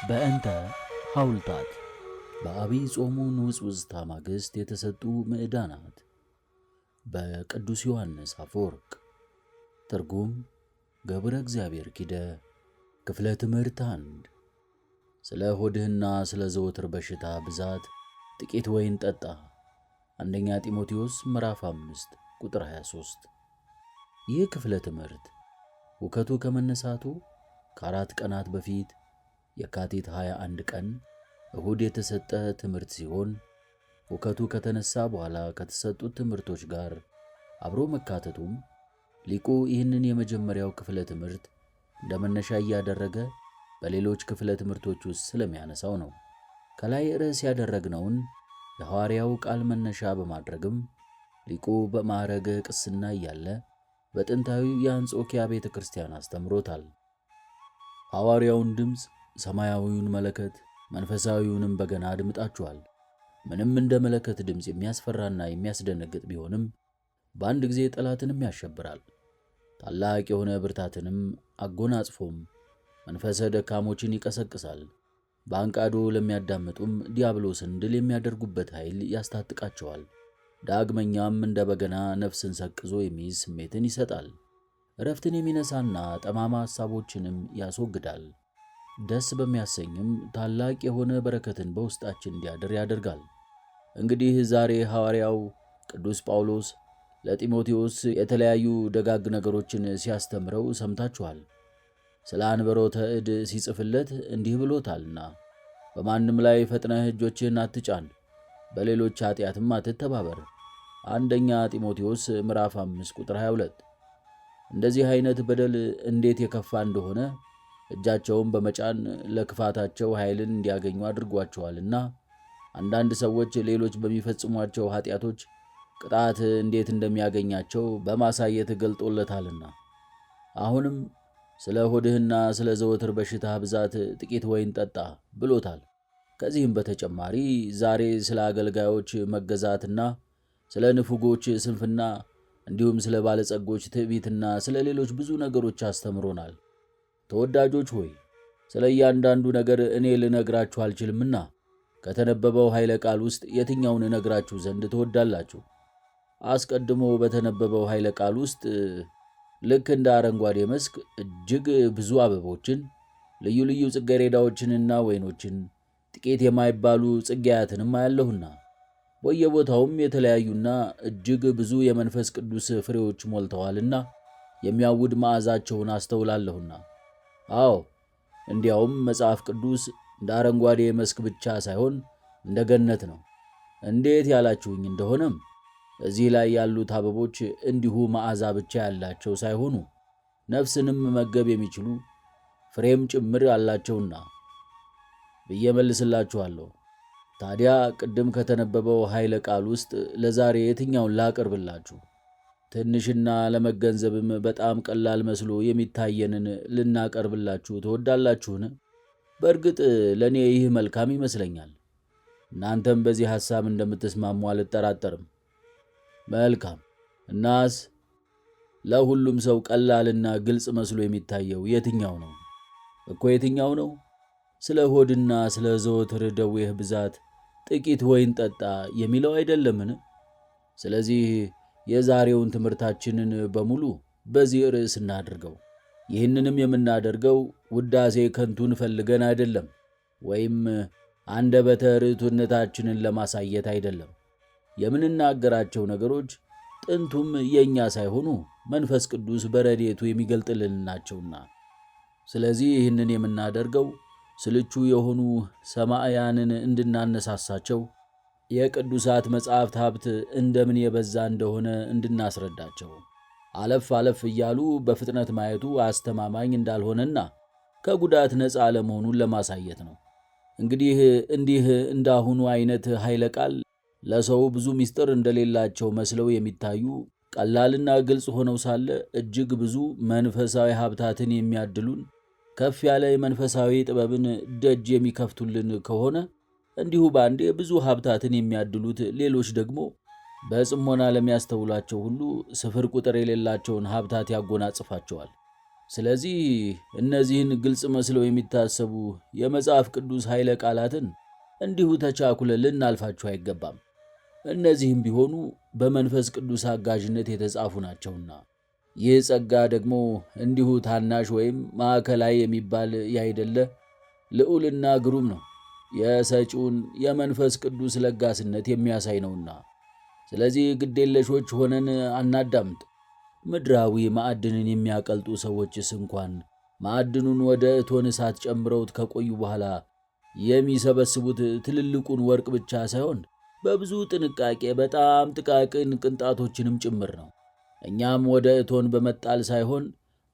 በእንተ ሐውልታት በአብይ ጾሙ ንውጽውጽታ ማግስት የተሰጡ ምዕዳናት በቅዱስ ዮሐንስ አፈወርቅ። ትርጉም ገብረ እግዚአብሔር ኪደ። ክፍለ ትምህርት 1 ስለ ሆድህና ስለ ዘወትር በሽታ ብዛት ጥቂት ወይን ጠጣ። አንደኛ ጢሞቴዎስ ምዕራፍ 5 ቁጥር 23። ይህ ክፍለ ትምህርት ሁከቱ ከመነሳቱ ከ4 ቀናት በፊት የካቲት 21 ቀን እሁድ የተሰጠ ትምህርት ሲሆን ሁከቱ ከተነሳ በኋላ ከተሰጡት ትምህርቶች ጋር አብሮ መካተቱም ሊቁ ይህንን የመጀመሪያው ክፍለ ትምህርት እንደመነሻ እያደረገ በሌሎች ክፍለ ትምህርቶች ውስጥ ስለሚያነሳው ነው። ከላይ ርዕስ ያደረግነውን የሐዋርያው ቃል መነሻ በማድረግም ሊቁ በማዕረገ ቅስና እያለ በጥንታዊው የአንጾኪያ ቤተ ክርስቲያን አስተምሮታል። ሐዋርያውን ድምፅ፣ ሰማያዊውን መለከት፣ መንፈሳዊውንም በገና አድምጣችኋል። ምንም እንደ መለከት ድምፅ የሚያስፈራና የሚያስደነግጥ ቢሆንም በአንድ ጊዜ ጠላትንም ያሸብራል። ታላቅ የሆነ ብርታትንም አጎናጽፎም መንፈሰ ደካሞችን ይቀሰቅሳል። በአንቃዶ ለሚያዳምጡም ዲያብሎስን ድል የሚያደርጉበት ኃይል ያስታጥቃቸዋል። ዳግመኛም እንደ በገና ነፍስን ሰቅዞ የሚይዝ ስሜትን ይሰጣል። እረፍትን የሚነሳና ጠማማ ሐሳቦችንም ያስወግዳል። ደስ በሚያሰኝም ታላቅ የሆነ በረከትን በውስጣችን እንዲያድር ያደርጋል። እንግዲህ ዛሬ ሐዋርያው ቅዱስ ጳውሎስ ለጢሞቴዎስ የተለያዩ ደጋግ ነገሮችን ሲያስተምረው ሰምታችኋል። ስለ አንበሮተ እድ ሲጽፍለት እንዲህ ብሎታልና በማንም ላይ ፈጥነህ እጆችህን አትጫን፣ በሌሎች ኃጢአትም አትተባበር። አንደኛ ጢሞቴዎስ ምዕራፍ 5 ቁጥር 22። እንደዚህ አይነት በደል እንዴት የከፋ እንደሆነ እጃቸውን በመጫን ለክፋታቸው ኃይልን እንዲያገኙ አድርጓቸዋልና አንዳንድ ሰዎች ሌሎች በሚፈጽሟቸው ኃጢአቶች ቅጣት እንዴት እንደሚያገኛቸው በማሳየት ገልጦለታልና አሁንም ስለ ሆድህና ስለ ዘወትር በሽታ ብዛት ጥቂት ወይን ጠጣ ብሎታል። ከዚህም በተጨማሪ ዛሬ ስለ አገልጋዮች መገዛትና ስለ ንፉጎች ስንፍና እንዲሁም ስለ ባለጸጎች ትዕቢትና ስለ ሌሎች ብዙ ነገሮች አስተምሮናል። ተወዳጆች ሆይ ስለ እያንዳንዱ ነገር እኔ ልነግራችሁ አልችልምና ከተነበበው ኃይለ ቃል ውስጥ የትኛውን እነግራችሁ ዘንድ ትወዳላችሁ? አስቀድሞ በተነበበው ኃይለ ቃል ውስጥ ልክ እንደ አረንጓዴ መስክ እጅግ ብዙ አበቦችን፣ ልዩ ልዩ ጽጌረዳዎችንና ወይኖችን፣ ጥቂት የማይባሉ ጽጌያትንም አያለሁና በየቦታውም የተለያዩና እጅግ ብዙ የመንፈስ ቅዱስ ፍሬዎች ሞልተዋልና የሚያውድ መዓዛቸውን አስተውላለሁና። አዎ እንዲያውም መጽሐፍ ቅዱስ እንደ አረንጓዴ መስክ ብቻ ሳይሆን እንደ ገነት ነው። እንዴት ያላችሁኝ እንደሆነም እዚህ ላይ ያሉት አበቦች እንዲሁ መዓዛ ብቻ ያላቸው ሳይሆኑ ነፍስንም መመገብ የሚችሉ ፍሬም ጭምር አላቸውና ብዬ መልስላችኋለሁ። ታዲያ ቅድም ከተነበበው ኃይለ ቃል ውስጥ ለዛሬ የትኛውን ላቀርብላችሁ? ትንሽና ለመገንዘብም በጣም ቀላል መስሎ የሚታየንን ልናቀርብላችሁ ትወዳላችሁን? በእርግጥ ለእኔ ይህ መልካም ይመስለኛል። እናንተም በዚህ ሐሳብ እንደምትስማሙ አልጠራጠርም። መልካም። እናስ ለሁሉም ሰው ቀላልና ግልጽ መስሎ የሚታየው የትኛው ነው? እኮ የትኛው ነው? ስለ ሆድና ስለ ዘወትር ደዌህ ብዛት ጥቂት ወይን ጠጣ የሚለው አይደለምን? ስለዚህ የዛሬውን ትምህርታችንን በሙሉ በዚህ ርዕስ እናድርገው። ይህንንም የምናደርገው ውዳሴ ከንቱን ፈልገን አይደለም፣ ወይም አንደበተ ርቱዕነታችንን ለማሳየት አይደለም። የምንናገራቸው ነገሮች ጥንቱም የእኛ ሳይሆኑ መንፈስ ቅዱስ በረድኤቱ የሚገልጥልን ናቸውና። ስለዚህ ይህንን የምናደርገው ስልቹ የሆኑ ሰማዕያንን እንድናነሳሳቸው፣ የቅዱሳት መጻሕፍት ሀብት እንደምን የበዛ እንደሆነ እንድናስረዳቸው፣ አለፍ አለፍ እያሉ በፍጥነት ማየቱ አስተማማኝ እንዳልሆነና ከጉዳት ነፃ ለመሆኑን ለማሳየት ነው። እንግዲህ እንዲህ እንዳሁኑ አይነት ኃይለ ቃል ለሰው ብዙ ምስጢር እንደሌላቸው መስለው የሚታዩ ቀላልና ግልጽ ሆነው ሳለ እጅግ ብዙ መንፈሳዊ ሀብታትን የሚያድሉን ከፍ ያለ የመንፈሳዊ ጥበብን ደጅ የሚከፍቱልን ከሆነ እንዲሁ በአንዴ ብዙ ሀብታትን የሚያድሉት ሌሎች ደግሞ በጽሞና ለሚያስተውላቸው ሁሉ ስፍር ቁጥር የሌላቸውን ሀብታት ያጎናጽፋቸዋል። ስለዚህ እነዚህን ግልጽ መስለው የሚታሰቡ የመጽሐፍ ቅዱስ ኃይለ ቃላትን እንዲሁ ተቻኩለን ልናልፋቸው አይገባም። እነዚህም ቢሆኑ በመንፈስ ቅዱስ አጋዥነት የተጻፉ ናቸውና። ይህ ጸጋ ደግሞ እንዲሁ ታናሽ ወይም ማዕከላዊ የሚባል ያይደለ ልዑልና ግሩም ነው። የሰጪውን የመንፈስ ቅዱስ ለጋስነት የሚያሳይ ነውና። ስለዚህ ግዴለሾች ሆነን አናዳምጥ። ምድራዊ ማዕድንን የሚያቀልጡ ሰዎችስ እንኳን ማዕድኑን ወደ እቶን እሳት ጨምረውት ከቆዩ በኋላ የሚሰበስቡት ትልልቁን ወርቅ ብቻ ሳይሆን በብዙ ጥንቃቄ በጣም ጥቃቅን ቅንጣቶችንም ጭምር ነው። እኛም ወደ እቶን በመጣል ሳይሆን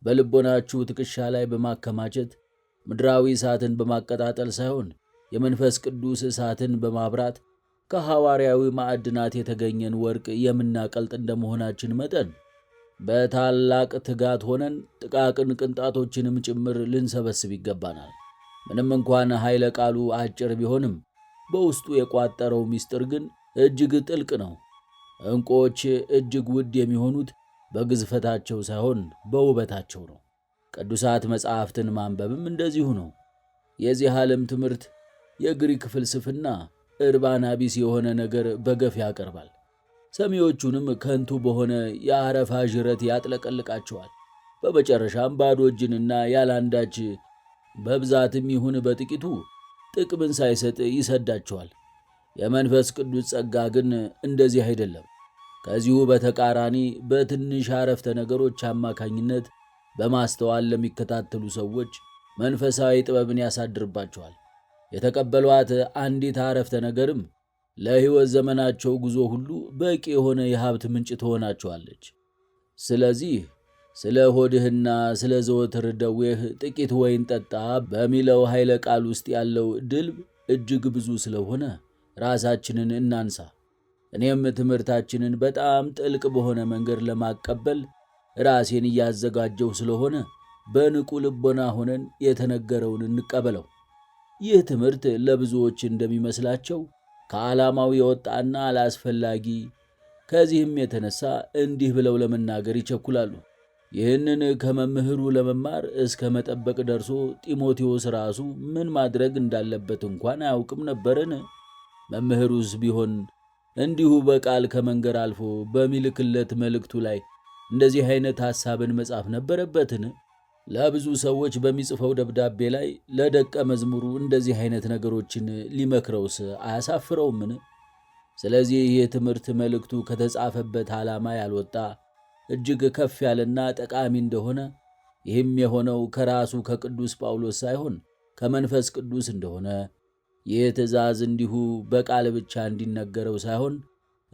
በልቦናችሁ ትከሻ ላይ በማከማቸት ምድራዊ እሳትን በማቀጣጠል ሳይሆን የመንፈስ ቅዱስ እሳትን በማብራት ከሐዋርያዊ ማዕድናት የተገኘን ወርቅ የምናቀልጥ እንደመሆናችን መጠን በታላቅ ትጋት ሆነን ጥቃቅን ቅንጣቶችንም ጭምር ልንሰበስብ ይገባናል። ምንም እንኳን ኃይለ ቃሉ አጭር ቢሆንም በውስጡ የቋጠረው ምስጢር ግን እጅግ ጥልቅ ነው። ዕንቁዎች እጅግ ውድ የሚሆኑት በግዝፈታቸው ሳይሆን በውበታቸው ነው። ቅዱሳት መጻሕፍትን ማንበብም እንደዚሁ ነው። የዚህ ዓለም ትምህርት፣ የግሪክ ፍልስፍና እርባና ቢስ የሆነ ነገር በገፍ ያቀርባል። ሰሚዎቹንም ከንቱ በሆነ የአረፋ ዥረት ያጥለቀልቃቸዋል። በመጨረሻም ባዶ እጅንና ያላንዳች በብዛትም ይሁን በጥቂቱ ጥቅምን ሳይሰጥ ይሰዳቸዋል። የመንፈስ ቅዱስ ጸጋ ግን እንደዚህ አይደለም። ከዚሁ በተቃራኒ በትንሽ አረፍተ ነገሮች አማካኝነት በማስተዋል ለሚከታተሉ ሰዎች መንፈሳዊ ጥበብን ያሳድርባቸዋል። የተቀበሏት አንዲት አረፍተ ነገርም ለሕይወት ዘመናቸው ጉዞ ሁሉ በቂ የሆነ የሀብት ምንጭ ትሆናቸዋለች። ስለዚህ ስለ ሆድህና ስለ ዘወትር ደዌህ ጥቂት ወይን ጠጣ በሚለው ኃይለ ቃል ውስጥ ያለው ድልብ እጅግ ብዙ ስለሆነ ራሳችንን እናንሳ። እኔም ትምህርታችንን በጣም ጥልቅ በሆነ መንገድ ለማቀበል ራሴን እያዘጋጀው ስለሆነ በንቁ ልቦና ሆነን የተነገረውን እንቀበለው። ይህ ትምህርት ለብዙዎች እንደሚመስላቸው ከዓላማው የወጣና አላስፈላጊ፣ ከዚህም የተነሳ እንዲህ ብለው ለመናገር ይቸኩላሉ። ይህንን ከመምህሩ ለመማር እስከ መጠበቅ ደርሶ ጢሞቴዎስ ራሱ ምን ማድረግ እንዳለበት እንኳን አያውቅም ነበርን? መምህሩስ ቢሆን እንዲሁ በቃል ከመንገር አልፎ በሚልክለት መልእክቱ ላይ እንደዚህ አይነት ሐሳብን መጻፍ ነበረበትን? ለብዙ ሰዎች በሚጽፈው ደብዳቤ ላይ ለደቀ መዝሙሩ እንደዚህ አይነት ነገሮችን ሊመክረውስ አያሳፍረውምን? ስለዚህ ይህ ትምህርት መልእክቱ ከተጻፈበት ዓላማ ያልወጣ እጅግ ከፍ ያለና ጠቃሚ እንደሆነ፣ ይህም የሆነው ከራሱ ከቅዱስ ጳውሎስ ሳይሆን ከመንፈስ ቅዱስ እንደሆነ፣ ይህ ትእዛዝ እንዲሁ በቃል ብቻ እንዲነገረው ሳይሆን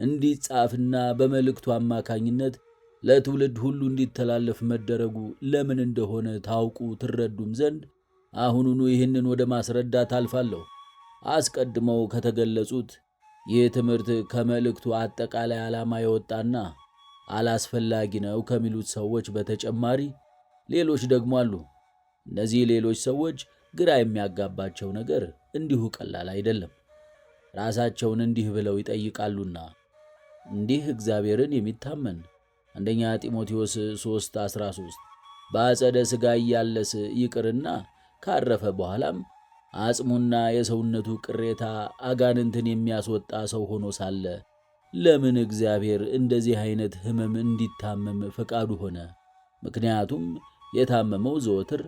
እንዲጻፍና በመልእክቱ አማካኝነት ለትውልድ ሁሉ እንዲተላለፍ መደረጉ ለምን እንደሆነ ታውቁ ትረዱም ዘንድ አሁኑኑ ይህንን ወደ ማስረዳት አልፋለሁ። አስቀድመው ከተገለጹት ይህ ትምህርት ከመልእክቱ አጠቃላይ ዓላማ የወጣና አላስፈላጊ ነው ከሚሉት ሰዎች በተጨማሪ ሌሎች ደግሞ አሉ። እነዚህ ሌሎች ሰዎች ግራ የሚያጋባቸው ነገር እንዲሁ ቀላል አይደለም። ራሳቸውን እንዲህ ብለው ይጠይቃሉና እንዲህ እግዚአብሔርን የሚታመን አንደኛ ጢሞቴዎስ 3:13 በአጸደ ሥጋ እያለስ ይቅርና ካረፈ በኋላም አጽሙና የሰውነቱ ቅሬታ አጋንንትን የሚያስወጣ ሰው ሆኖ ሳለ ለምን እግዚአብሔር እንደዚህ አይነት ሕመም እንዲታመም ፈቃዱ ሆነ? ምክንያቱም የታመመው ዘወትር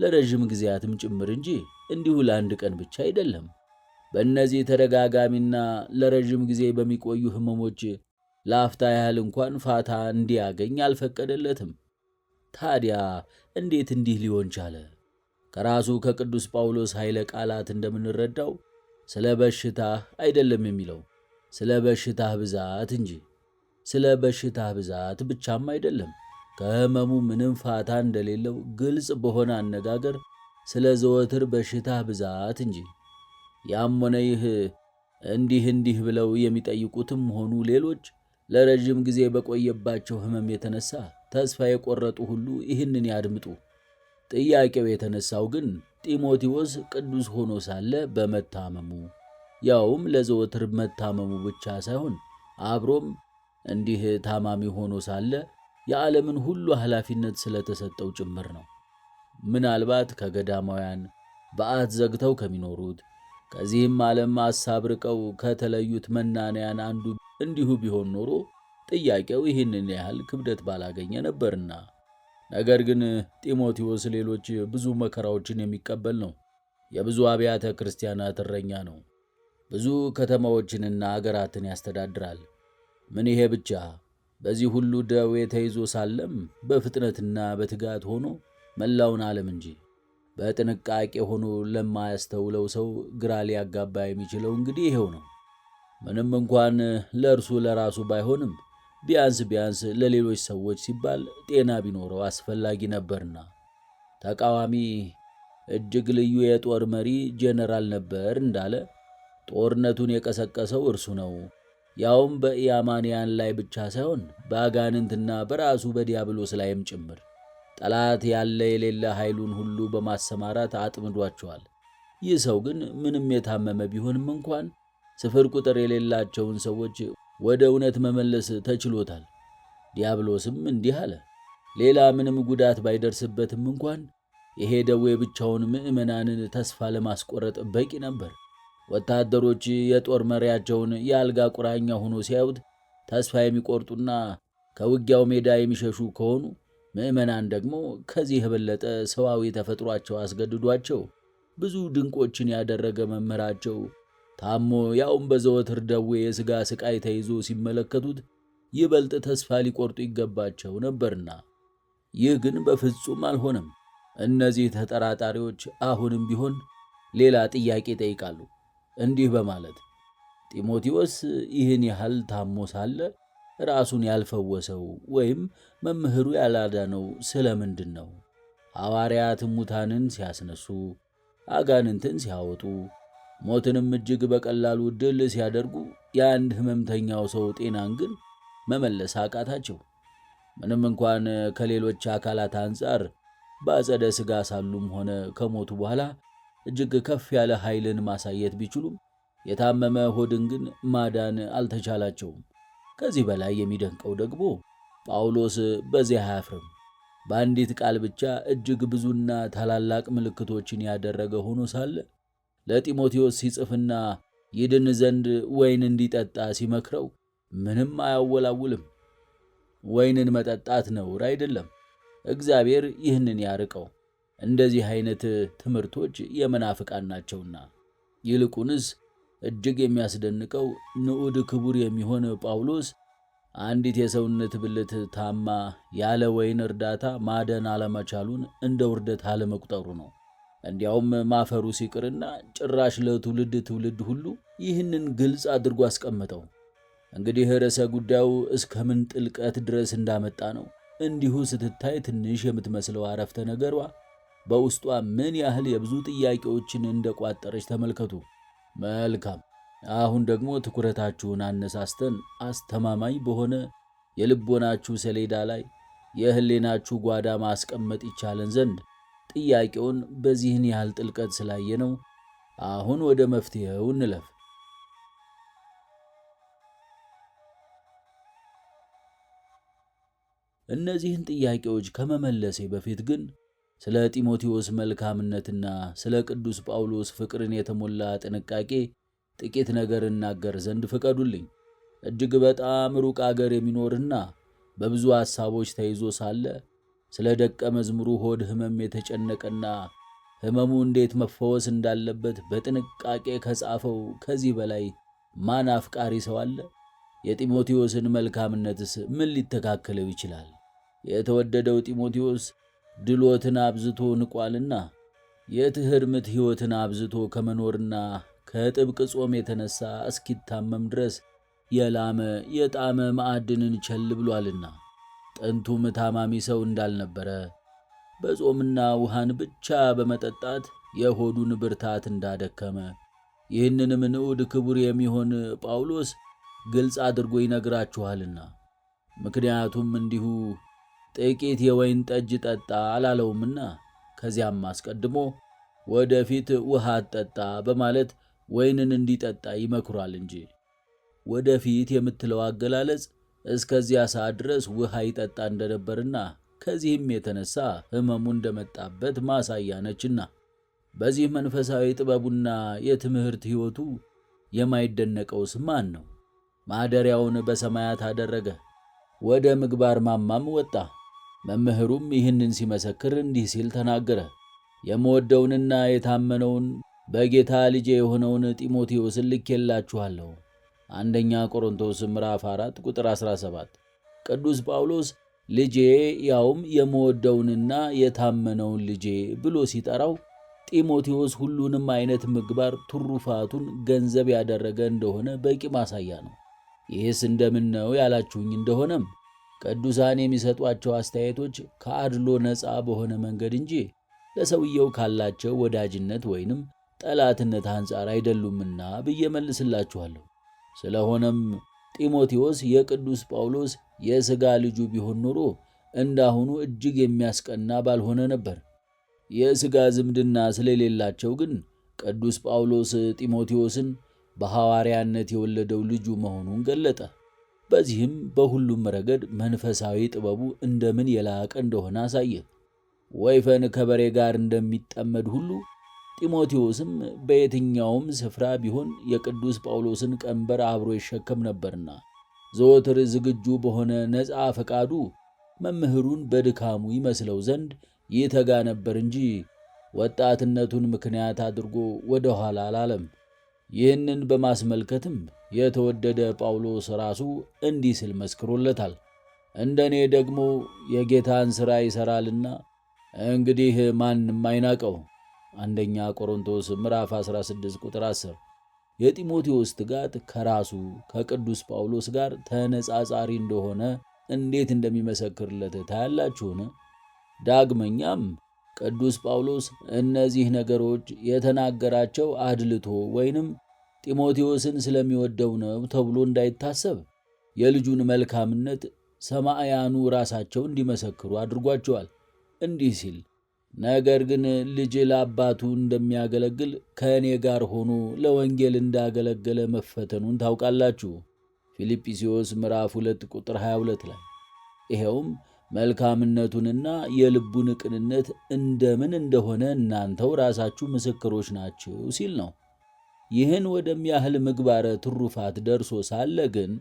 ለረዥም ጊዜያትም ጭምር እንጂ እንዲሁ ለአንድ ቀን ብቻ አይደለም። በእነዚህ ተደጋጋሚና ለረዥም ጊዜ በሚቆዩ ሕመሞች ለአፍታ ያህል እንኳን ፋታ እንዲያገኝ አልፈቀደለትም። ታዲያ እንዴት እንዲህ ሊሆን ቻለ? ከራሱ ከቅዱስ ጳውሎስ ኃይለ ቃላት እንደምንረዳው ስለ በሽታህ አይደለም የሚለው፣ ስለ በሽታህ ብዛት እንጂ። ስለ በሽታህ ብዛት ብቻም አይደለም፣ ከሕመሙ ምንም ፋታ እንደሌለው ግልጽ በሆነ አነጋገር ስለ ዘወትር በሽታህ ብዛት እንጂ። ያም ሆነ ይህ እንዲህ ብለው የሚጠይቁትም ሆኑ ሌሎች ለረጅም ጊዜ በቆየባቸው ሕመም የተነሳ ተስፋ የቆረጡ ሁሉ ይህንን ያድምጡ። ጥያቄው የተነሳው ግን ጢሞቴዎስ ቅዱስ ሆኖ ሳለ በመታመሙ ያውም ለዘወትር መታመሙ ብቻ ሳይሆን አብሮም እንዲህ ታማሚ ሆኖ ሳለ የዓለምን ሁሉ ኃላፊነት ስለተሰጠው ጭምር ነው። ምናልባት ከገዳማውያን በዓት ዘግተው ከሚኖሩት ከዚህም ዓለም ሐሳብ ርቀው ከተለዩት መናንያን አንዱ እንዲሁ ቢሆን ኖሮ ጥያቄው ይህንን ያህል ክብደት ባላገኘ ነበርና። ነገር ግን ጢሞቴዎስ ሌሎች ብዙ መከራዎችን የሚቀበል ነው። የብዙ አብያተ ክርስቲያናት እረኛ ነው። ብዙ ከተማዎችንና አገራትን ያስተዳድራል። ምን ይሄ ብቻ! በዚህ ሁሉ ደዌ ተይዞ ሳለም በፍጥነትና በትጋት ሆኖ መላውን ዓለም እንጂ በጥንቃቄ ሆኖ ለማያስተውለው ሰው ግራ ሊያጋባ የሚችለው እንግዲህ ይሄው ነው። ምንም እንኳን ለእርሱ ለራሱ ባይሆንም ቢያንስ ለሌሎች ሰዎች ሲባል ጤና ቢኖረው አስፈላጊ ነበርና። ተቃዋሚ እጅግ ልዩ የጦር መሪ ጄኔራል ነበር እንዳለ ጦርነቱን የቀሰቀሰው እርሱ ነው። ያውም በኢያማንያን ላይ ብቻ ሳይሆን በአጋንንትና በራሱ በዲያብሎስ ላይም ጭምር ጠላት ያለ የሌለ ኃይሉን ሁሉ በማሰማራት አጥምዷቸዋል። ይህ ሰው ግን ምንም የታመመ ቢሆንም እንኳን ስፍር ቁጥር የሌላቸውን ሰዎች ወደ እውነት መመለስ ተችሎታል። ዲያብሎስም እንዲህ አለ። ሌላ ምንም ጉዳት ባይደርስበትም እንኳን ይሄ ደዌ ብቻውን ምዕመናንን ተስፋ ለማስቆረጥ በቂ ነበር። ወታደሮች የጦር መሪያቸውን የአልጋ ቁራኛ ሆኖ ሲያዩት ተስፋ የሚቆርጡና ከውጊያው ሜዳ የሚሸሹ ከሆኑ ምዕመናን ደግሞ ከዚህ የበለጠ ሰዋዊ ተፈጥሯቸው አስገድዷቸው ብዙ ድንቆችን ያደረገ መምህራቸው ታሞ ያውም በዘወትር ደዌ የሥጋ ስቃይ ተይዞ ሲመለከቱት ይበልጥ ተስፋ ሊቆርጡ ይገባቸው ነበርና። ይህ ግን በፍጹም አልሆነም። እነዚህ ተጠራጣሪዎች አሁንም ቢሆን ሌላ ጥያቄ ይጠይቃሉ፣ እንዲህ በማለት ጢሞቴዎስ ይህን ያህል ታሞ ሳለ ራሱን ያልፈወሰው ወይም መምህሩ ያላዳነው ስለምንድን ነው? ሐዋርያት ሙታንን ሲያስነሱ፣ አጋንንትን ሲያወጡ፣ ሞትንም እጅግ በቀላሉ ድል ሲያደርጉ የአንድ ሕመምተኛው ሰው ጤናን ግን መመለስ አቃታቸው። ምንም እንኳን ከሌሎች አካላት አንጻር በአጸደ ሥጋ ሳሉም ሆነ ከሞቱ በኋላ እጅግ ከፍ ያለ ኃይልን ማሳየት ቢችሉም የታመመ ሆድን ግን ማዳን አልተቻላቸውም። ከዚህ በላይ የሚደንቀው ደግሞ ጳውሎስ በዚህ አያፍርም። በአንዲት ቃል ብቻ እጅግ ብዙና ታላላቅ ምልክቶችን ያደረገ ሆኖ ሳለ ለጢሞቴዎስ ሲጽፍና ይድን ዘንድ ወይን እንዲጠጣ ሲመክረው ምንም አያወላውልም። ወይንን መጠጣት ነውር አይደለም። እግዚአብሔር ይህንን ያርቀው። እንደዚህ አይነት ትምህርቶች የመናፍቃን ናቸውና። ይልቁንስ እጅግ የሚያስደንቀው ንዑድ ክቡር የሚሆን ጳውሎስ አንዲት የሰውነት ብልት ታማ ያለ ወይን እርዳታ ማደን አለመቻሉን እንደ ውርደት አለመቁጠሩ ነው። እንዲያውም ማፈሩ ሲቅርና ጭራሽ ለትውልድ ሁሉ ይህንን ግልጽ አድርጎ አስቀመጠው። እንግዲህ ርዕሰ ጉዳዩ እስከምን ጥልቀት ድረስ እንዳመጣ ነው። እንዲሁ ስትታይ ትንሽ የምትመስለው አረፍተ ነገሯ በውስጧ ምን ያህል የብዙ ጥያቄዎችን እንደቋጠረች ተመልከቱ። መልካም። አሁን ደግሞ ትኩረታችሁን አነሳስተን አስተማማኝ በሆነ የልቦናችሁ ሰሌዳ ላይ የህሌናችሁ ጓዳ ማስቀመጥ ይቻለን ዘንድ ጥያቄውን በዚህን ያህል ጥልቀት ስላየነው አሁን ወደ መፍትሄው እንለፍ። እነዚህን ጥያቄዎች ከመመለሴ በፊት ግን ስለ ጢሞቴዎስ መልካምነትና ስለ ቅዱስ ጳውሎስ ፍቅርን የተሞላ ጥንቃቄ ጥቂት ነገር እናገር ዘንድ ፍቀዱልኝ። እጅግ በጣም ሩቅ አገር የሚኖርና በብዙ ሐሳቦች ተይዞ ሳለ ስለ ደቀ መዝሙሩ ሆድ ሕመም የተጨነቀና ሕመሙ እንዴት መፈወስ እንዳለበት በጥንቃቄ ከጻፈው ከዚህ በላይ ማን አፍቃሪ ሰው አለ? የጢሞቴዎስን መልካምነትስ ምን ሊተካከለው ይችላል? የተወደደው ጢሞቴዎስ ድሎትን አብዝቶ ንቋልና የትህርምት ሕይወትን አብዝቶ ከመኖርና ከጥብቅ ጾም የተነሳ እስኪታመም ድረስ የላመ የጣመ ማዕድንን ቸል ብሏልና ጥንቱም ታማሚ ሰው እንዳልነበረ በጾምና ውሃን ብቻ በመጠጣት የሆዱን ብርታት እንዳደከመ ይህንንም ንዑድ ክቡር የሚሆን ጳውሎስ ግልጽ አድርጎ ይነግራችኋልና። ምክንያቱም እንዲሁ ጥቂት የወይን ጠጅ ጠጣ አላለውምና ከዚያም አስቀድሞ ወደፊት ውሃ ጠጣ በማለት ወይንን እንዲጠጣ ይመክሯል እንጂ ወደፊት የምትለው አገላለጽ እስከዚያ ሰዓት ድረስ ውሃ ይጠጣ እንደነበርና ከዚህም የተነሳ ሕመሙ እንደመጣበት ማሳያ ነችና። በዚህ መንፈሳዊ ጥበቡና የትምህርት ሕይወቱ የማይደነቀውስ ማን ነው? ማደሪያውን በሰማያት አደረገ፣ ወደ ምግባር ማማም ወጣ። መምህሩም ይህንን ሲመሰክር እንዲህ ሲል ተናገረ። የምወደውንና የታመነውን በጌታ ልጄ የሆነውን ጢሞቴዎስን ልኬላችኋለሁ። አንደኛ ቆሮንቶስ ምዕራፍ 4 ቁጥር 17። ቅዱስ ጳውሎስ ልጄ ያውም የምወደውንና የታመነውን ልጄ ብሎ ሲጠራው ጢሞቴዎስ ሁሉንም አይነት ምግባር ትሩፋቱን ገንዘብ ያደረገ እንደሆነ በቂ ማሳያ ነው። ይህስ እንደምን ነው ያላችሁኝ እንደሆነም ቅዱሳን የሚሰጧቸው አስተያየቶች ከአድሎ ነፃ በሆነ መንገድ እንጂ ለሰውየው ካላቸው ወዳጅነት ወይንም ጠላትነት አንጻር አይደሉምና ብዬ መልስላችኋለሁ። ስለሆነም ጢሞቴዎስ የቅዱስ ጳውሎስ የሥጋ ልጁ ቢሆን ኖሮ እንዳሁኑ እጅግ የሚያስቀና ባልሆነ ነበር። የሥጋ ዝምድና ስለሌላቸው ግን ቅዱስ ጳውሎስ ጢሞቴዎስን በሐዋርያነት የወለደው ልጁ መሆኑን ገለጠ። በዚህም በሁሉም ረገድ መንፈሳዊ ጥበቡ እንደምን የላቀ እንደሆነ አሳየ። ወይፈን ከበሬ ጋር እንደሚጠመድ ሁሉ ጢሞቴዎስም በየትኛውም ስፍራ ቢሆን የቅዱስ ጳውሎስን ቀንበር አብሮ ይሸከም ነበርና ዘወትር ዝግጁ በሆነ ነፃ ፈቃዱ መምህሩን በድካሙ ይመስለው ዘንድ ይተጋ ነበር እንጂ ወጣትነቱን ምክንያት አድርጎ ወደ ኋላ አላለም። ይህንን በማስመልከትም የተወደደ ጳውሎስ ራሱ እንዲህ ሲል መስክሮለታል። እንደኔ ደግሞ የጌታን ሥራ ይሠራልና እንግዲህ ማንም አይናቀው። አንደኛ ቆሮንቶስ ምዕራፍ 16 ቁጥር 10። የጢሞቴዎስ ትጋት ከራሱ ከቅዱስ ጳውሎስ ጋር ተነጻጻሪ እንደሆነ እንዴት እንደሚመሰክርለት ታያላችሁን? ዳግመኛም ቅዱስ ጳውሎስ እነዚህ ነገሮች የተናገራቸው አድልቶ ወይንም ጢሞቴዎስን ስለሚወደው ነው ተብሎ እንዳይታሰብ የልጁን መልካምነት ሰማዕያኑ ራሳቸው እንዲመሰክሩ አድርጓቸዋል። እንዲህ ሲል ነገር ግን ልጅ ለአባቱ እንደሚያገለግል ከእኔ ጋር ሆኖ ለወንጌል እንዳገለገለ መፈተኑን ታውቃላችሁ። ፊልጵስዩስ ምዕራፍ 2 ቁጥር 22 ላይ ይኸውም መልካምነቱንና የልቡን ቅንነት እንደምን እንደሆነ እናንተው ራሳችሁ ምስክሮች ናችሁ ሲል ነው። ይህን ወደሚያህል ምግባረ ትሩፋት ደርሶ ሳለ ግን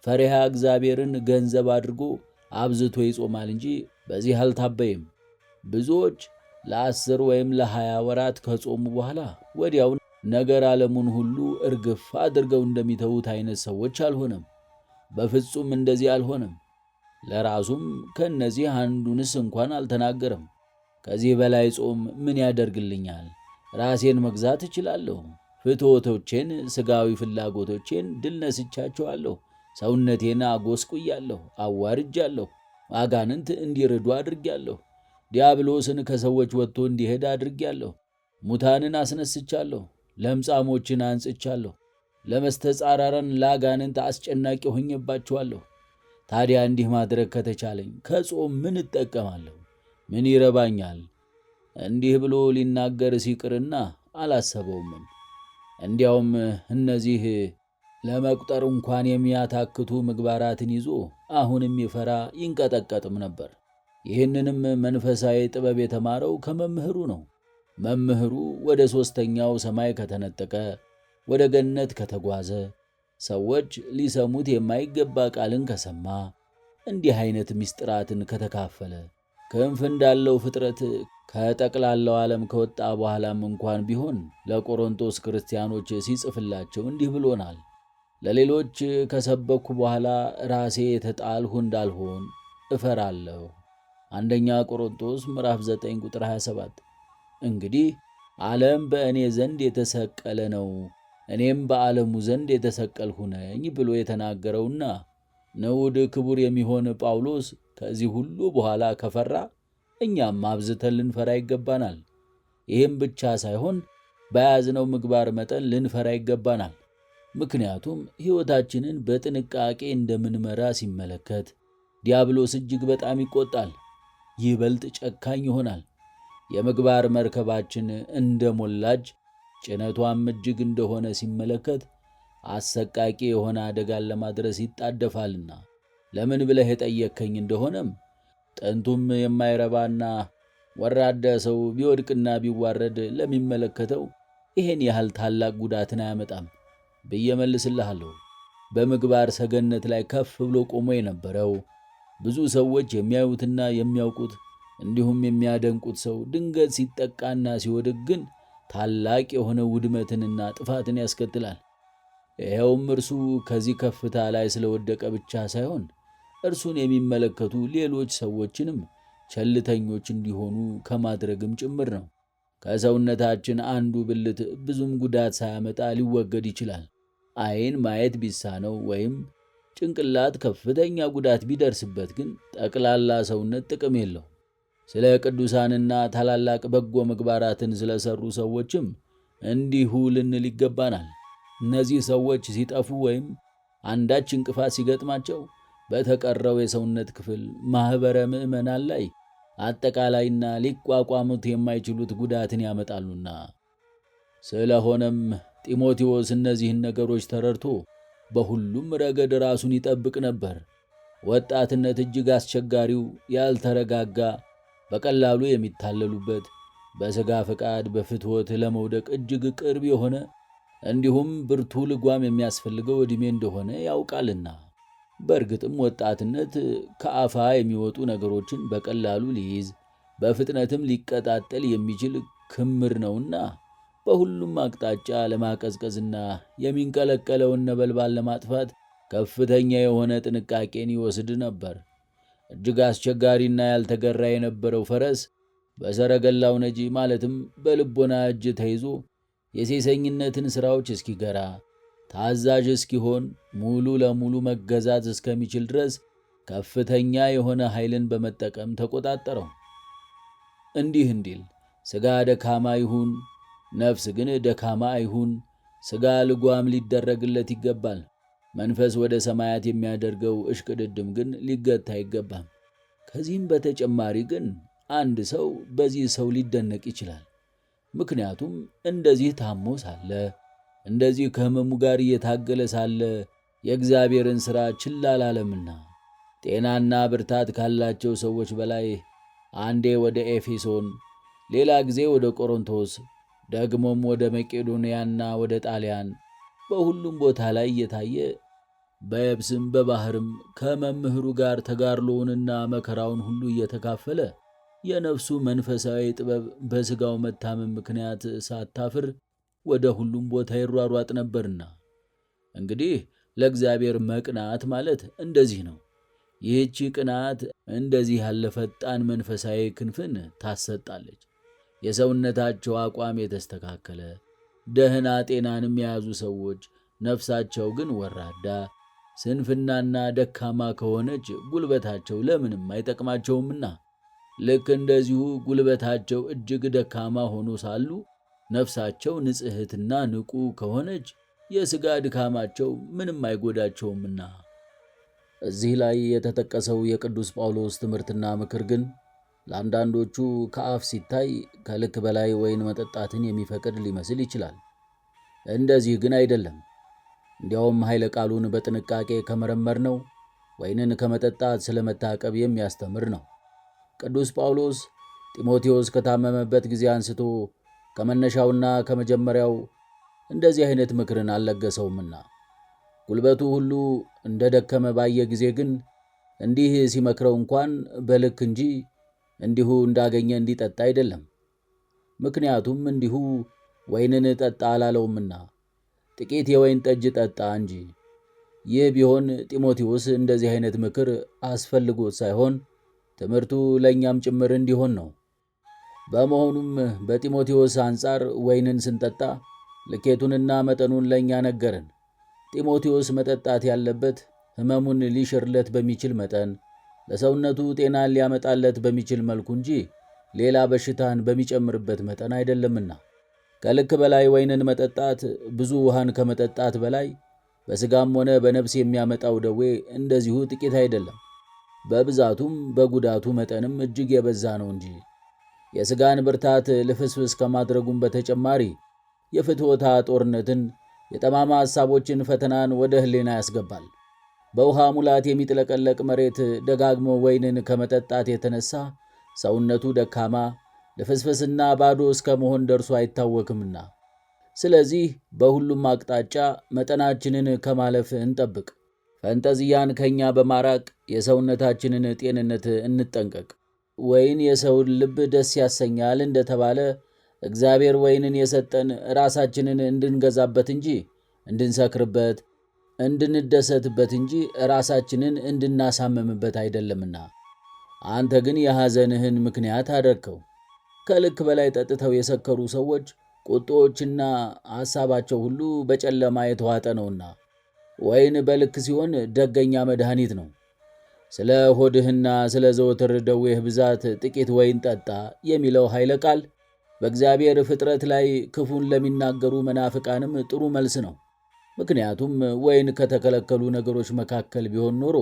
ፈሪሃ እግዚአብሔርን ገንዘብ አድርጎ አብዝቶ ይጾማል እንጂ በዚህ አልታበይም። ብዙዎች ለ10 ወይም ለ20 ወራት ከጾሙ በኋላ ወዲያው ነገር ዓለሙን ሁሉ እርግፍ አድርገው እንደሚተዉት አይነት ሰዎች አልሆነም። በፍጹም እንደዚህ አልሆነም። ለራሱም ከእነዚህ አንዱንስ እንኳን አልተናገረም። ከዚህ በላይ ጾም ምን ያደርግልኛል? ራሴን መግዛት እችላለሁ። ፍትወቶቼን፣ ሥጋዊ ፍላጎቶቼን ድል ነስቻቸዋለሁ። ሰውነቴን አጎስቁያለሁ፣ አዋርጃለሁ። አጋንንት እንዲርዱ አድርጌያለሁ። ዲያብሎስን ከሰዎች ወጥቶ እንዲሄድ አድርጌያለሁ። ሙታንን አስነስቻለሁ። ለምጻሞችን አንጽቻለሁ። ለመስተጻራረን ለአጋንንት አስጨናቂ ሆኜባቸዋለሁ። ታዲያ እንዲህ ማድረግ ከተቻለኝ ከጾም ምን እጠቀማለሁ? ምን ይረባኛል? እንዲህ ብሎ ሊናገር ሲቅርና አላሰበውምም። እንዲያውም እነዚህ ለመቁጠር እንኳን የሚያታክቱ ምግባራትን ይዞ አሁንም ይፈራ ይንቀጠቀጥም ነበር። ይህንንም መንፈሳዊ ጥበብ የተማረው ከመምህሩ ነው። መምህሩ ወደ ሦስተኛው ሰማይ ከተነጠቀ፣ ወደ ገነት ከተጓዘ፣ ሰዎች ሊሰሙት የማይገባ ቃልን ከሰማ፣ እንዲህ አይነት ምስጢራትን ከተካፈለ፣ ክንፍ እንዳለው ፍጥረት ከጠቅላላው ዓለም ከወጣ በኋላም እንኳን ቢሆን ለቆሮንቶስ ክርስቲያኖች ሲጽፍላቸው እንዲህ ብሎናል። ለሌሎች ከሰበኩ በኋላ ራሴ የተጣልሁ እንዳልሆን እፈራለሁ። አንደኛ ቆሮንቶስ ምዕራፍ 9 ቁጥር 27። እንግዲህ ዓለም በእኔ ዘንድ የተሰቀለ ነው፣ እኔም በዓለሙ ዘንድ የተሰቀልሁ ነኝ ብሎ የተናገረውና ንዑድ ክቡር የሚሆን ጳውሎስ ከዚህ ሁሉ በኋላ ከፈራ እኛም አብዝተን ልንፈራ ይገባናል። ይህም ብቻ ሳይሆን በያዝነው ምግባር መጠን ልንፈራ ይገባናል። ምክንያቱም ሕይወታችንን በጥንቃቄ እንደምንመራ ሲመለከት ዲያብሎስ እጅግ በጣም ይቆጣል፣ ይበልጥ ጨካኝ ይሆናል። የምግባር መርከባችን እንደ ሞላጅ ጭነቷም እጅግ እንደሆነ ሲመለከት አሰቃቂ የሆነ አደጋን ለማድረስ ይጣደፋልና። ለምን ብለህ የጠየቅከኝ እንደሆነም ጥንቱም የማይረባና ወራዳ ሰው ቢወድቅና ቢዋረድ ለሚመለከተው ይሄን ያህል ታላቅ ጉዳትን አያመጣም ብዬ መልስልሃለሁ። በምግባር ሰገነት ላይ ከፍ ብሎ ቆሞ የነበረው ብዙ ሰዎች የሚያዩትና የሚያውቁት እንዲሁም የሚያደንቁት ሰው ድንገት ሲጠቃና ሲወድቅ ግን ታላቅ የሆነ ውድመትንና ጥፋትን ያስከትላል። ይኸውም እርሱ ከዚህ ከፍታ ላይ ስለወደቀ ብቻ ሳይሆን እርሱን የሚመለከቱ ሌሎች ሰዎችንም ቸልተኞች እንዲሆኑ ከማድረግም ጭምር ነው። ከሰውነታችን አንዱ ብልት ብዙም ጉዳት ሳያመጣ ሊወገድ ይችላል። ዓይን ማየት ቢሳነው ወይም ጭንቅላት ከፍተኛ ጉዳት ቢደርስበት ግን ጠቅላላ ሰውነት ጥቅም የለው። ስለ ቅዱሳንና ታላላቅ በጎ ምግባራትን ስለሰሩ ሰዎችም እንዲሁ ልንል ይገባናል። እነዚህ ሰዎች ሲጠፉ ወይም አንዳች እንቅፋት ሲገጥማቸው በተቀረው የሰውነት ክፍል ማኅበረ ምዕመናን ላይ አጠቃላይና ሊቋቋሙት የማይችሉት ጉዳትን ያመጣሉና። ስለሆነም ጢሞቴዎስ እነዚህን ነገሮች ተረድቶ በሁሉም ረገድ ራሱን ይጠብቅ ነበር። ወጣትነት እጅግ አስቸጋሪው፣ ያልተረጋጋ፣ በቀላሉ የሚታለሉበት፣ በሥጋ ፈቃድ በፍትወት ለመውደቅ እጅግ ቅርብ የሆነ እንዲሁም ብርቱ ልጓም የሚያስፈልገው ዕድሜ እንደሆነ ያውቃልና። በእርግጥም ወጣትነት ከአፋ የሚወጡ ነገሮችን በቀላሉ ሊይዝ በፍጥነትም ሊቀጣጠል የሚችል ክምር ነውና በሁሉም አቅጣጫ ለማቀዝቀዝና የሚንቀለቀለውን ነበልባል ለማጥፋት ከፍተኛ የሆነ ጥንቃቄን ይወስድ ነበር። እጅግ አስቸጋሪና ያልተገራ የነበረው ፈረስ በሰረገላው ነጂ ማለትም በልቦና እጅ ተይዞ የሴሰኝነትን ሥራዎች እስኪገራ ታዛዥ እስኪሆን ሙሉ ለሙሉ መገዛት እስከሚችል ድረስ ከፍተኛ የሆነ ኃይልን በመጠቀም ተቆጣጠረው። እንዲህ እንዲል ሥጋ ደካማ ይሁን፣ ነፍስ ግን ደካማ አይሁን። ሥጋ ልጓም ሊደረግለት ይገባል። መንፈስ ወደ ሰማያት የሚያደርገው እሽቅድድም ግን ሊገታ አይገባም። ከዚህም በተጨማሪ ግን አንድ ሰው በዚህ ሰው ሊደነቅ ይችላል። ምክንያቱም እንደዚህ ታሞ ሳለ፣ እንደዚህ ከሕመሙ ጋር እየታገለ ሳለ የእግዚአብሔርን ሥራ ችላ አላለምና። ጤናና ብርታት ካላቸው ሰዎች በላይ አንዴ ወደ ኤፌሶን፣ ሌላ ጊዜ ወደ ቆሮንቶስ፣ ደግሞም ወደ መቄዶንያና ወደ ጣሊያን በሁሉም ቦታ ላይ እየታየ በየብስም በባሕርም ከመምህሩ ጋር ተጋድሎውንና መከራውን ሁሉ እየተካፈለ የነፍሱ መንፈሳዊ ጥበብ በሥጋው መታመም ምክንያት ሳታፍር ወደ ሁሉም ቦታ ይሯሯጥ ነበርና። እንግዲህ ለእግዚአብሔር መቅናት ማለት እንደዚህ ነው። ይህቺ ቅናት እንደዚህ ያለ ፈጣን መንፈሳዊ ክንፍን ታሰጣለች። የሰውነታቸው አቋም የተስተካከለ ደህና ጤናንም የያዙ ሰዎች ነፍሳቸው ግን ወራዳ፣ ስንፍናና ደካማ ከሆነች ጉልበታቸው ለምንም አይጠቅማቸውምና ልክ እንደዚሁ ጉልበታቸው እጅግ ደካማ ሆኖ ሳሉ ነፍሳቸው ንጽሕትና ንቁ ከሆነች የሥጋ ድካማቸው ምንም አይጎዳቸውምና። እዚህ ላይ የተጠቀሰው የቅዱስ ጳውሎስ ትምህርትና ምክር ግን ለአንዳንዶቹ ከአፍ ሲታይ ከልክ በላይ ወይን መጠጣትን የሚፈቅድ ሊመስል ይችላል። እንደዚህ ግን አይደለም። እንዲያውም ኃይለ ቃሉን በጥንቃቄ ከመረመርነው ወይንን ከመጠጣት ስለመታቀብ የሚያስተምር ነው። ቅዱስ ጳውሎስ ጢሞቴዎስ ከታመመበት ጊዜ አንስቶ ከመነሻውና ከመጀመሪያው እንደዚህ አይነት ምክርን አልለገሰውምና ጉልበቱ ሁሉ እንደ ደከመ ባየ ጊዜ ግን እንዲህ ሲመክረው እንኳን በልክ እንጂ እንዲሁ እንዳገኘ እንዲጠጣ አይደለም። ምክንያቱም እንዲሁ ወይንን ጠጣ አላለውምና ጥቂት የወይን ጠጅ ጠጣ እንጂ። ይህ ቢሆን ጢሞቴዎስ እንደዚህ አይነት ምክር አስፈልጎት ሳይሆን ትምህርቱ ለእኛም ጭምር እንዲሆን ነው። በመሆኑም በጢሞቴዎስ አንጻር ወይንን ስንጠጣ ልኬቱንና መጠኑን ለእኛ ነገርን። ጢሞቴዎስ መጠጣት ያለበት ሕመሙን ሊሽርለት በሚችል መጠን፣ ለሰውነቱ ጤናን ሊያመጣለት በሚችል መልኩ እንጂ ሌላ በሽታን በሚጨምርበት መጠን አይደለምና። ከልክ በላይ ወይንን መጠጣት ብዙ ውሃን ከመጠጣት በላይ በሥጋም ሆነ በነፍስ የሚያመጣው ደዌ እንደዚሁ ጥቂት አይደለም። በብዛቱም በጉዳቱ መጠንም እጅግ የበዛ ነው እንጂ የሥጋን ብርታት ልፍስፍስ ከማድረጉም በተጨማሪ የፍትወታ ጦርነትን፣ የጠማማ ሐሳቦችን ፈተናን ወደ ሕሊና ያስገባል። በውሃ ሙላት የሚጥለቀለቅ መሬት ደጋግሞ ወይንን ከመጠጣት የተነሳ ሰውነቱ ደካማ፣ ልፍስፍስና ባዶ እስከ መሆን ደርሶ አይታወክምና። ስለዚህ በሁሉም አቅጣጫ መጠናችንን ከማለፍ እንጠብቅ። ፈንጠዝያን ከኛ በማራቅ የሰውነታችንን ጤንነት እንጠንቀቅ። ወይን የሰውን ልብ ደስ ያሰኛል እንደተባለ እግዚአብሔር ወይንን የሰጠን ራሳችንን እንድንገዛበት እንጂ እንድንሰክርበት፣ እንድንደሰትበት እንጂ ራሳችንን እንድናሳምምበት አይደለምና። አንተ ግን የሐዘንህን ምክንያት አደረግከው። ከልክ በላይ ጠጥተው የሰከሩ ሰዎች ቁጦዎችና ሐሳባቸው ሁሉ በጨለማ የተዋጠ ነውና። ወይን በልክ ሲሆን ደገኛ መድኃኒት ነው። ስለ ሆድህና ስለ ዘወትር ደዌህ ብዛት ጥቂት ወይን ጠጣ የሚለው ኃይለ ቃል በእግዚአብሔር ፍጥረት ላይ ክፉን ለሚናገሩ መናፍቃንም ጥሩ መልስ ነው። ምክንያቱም ወይን ከተከለከሉ ነገሮች መካከል ቢሆን ኖሮ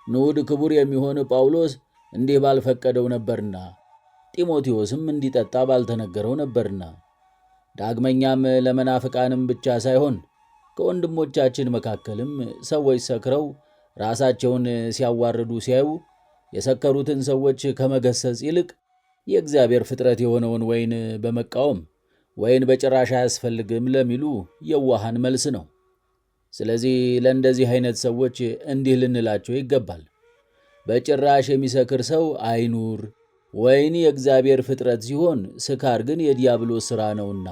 ንዑድ ክቡር የሚሆን ጳውሎስ እንዲህ ባልፈቀደው ነበርና፣ ጢሞቴዎስም እንዲጠጣ ባልተነገረው ነበርና። ዳግመኛም ለመናፍቃንም ብቻ ሳይሆን ከወንድሞቻችን መካከልም ሰዎች ሰክረው ራሳቸውን ሲያዋርዱ ሲያዩ የሰከሩትን ሰዎች ከመገሰጽ ይልቅ የእግዚአብሔር ፍጥረት የሆነውን ወይን በመቃወም ወይን በጭራሽ አያስፈልግም ለሚሉ የዋሃን መልስ ነው። ስለዚህ ለእንደዚህ አይነት ሰዎች እንዲህ ልንላቸው ይገባል። በጭራሽ የሚሰክር ሰው አይኑር። ወይን የእግዚአብሔር ፍጥረት ሲሆን ስካር ግን የዲያብሎስ ሥራ ነውና።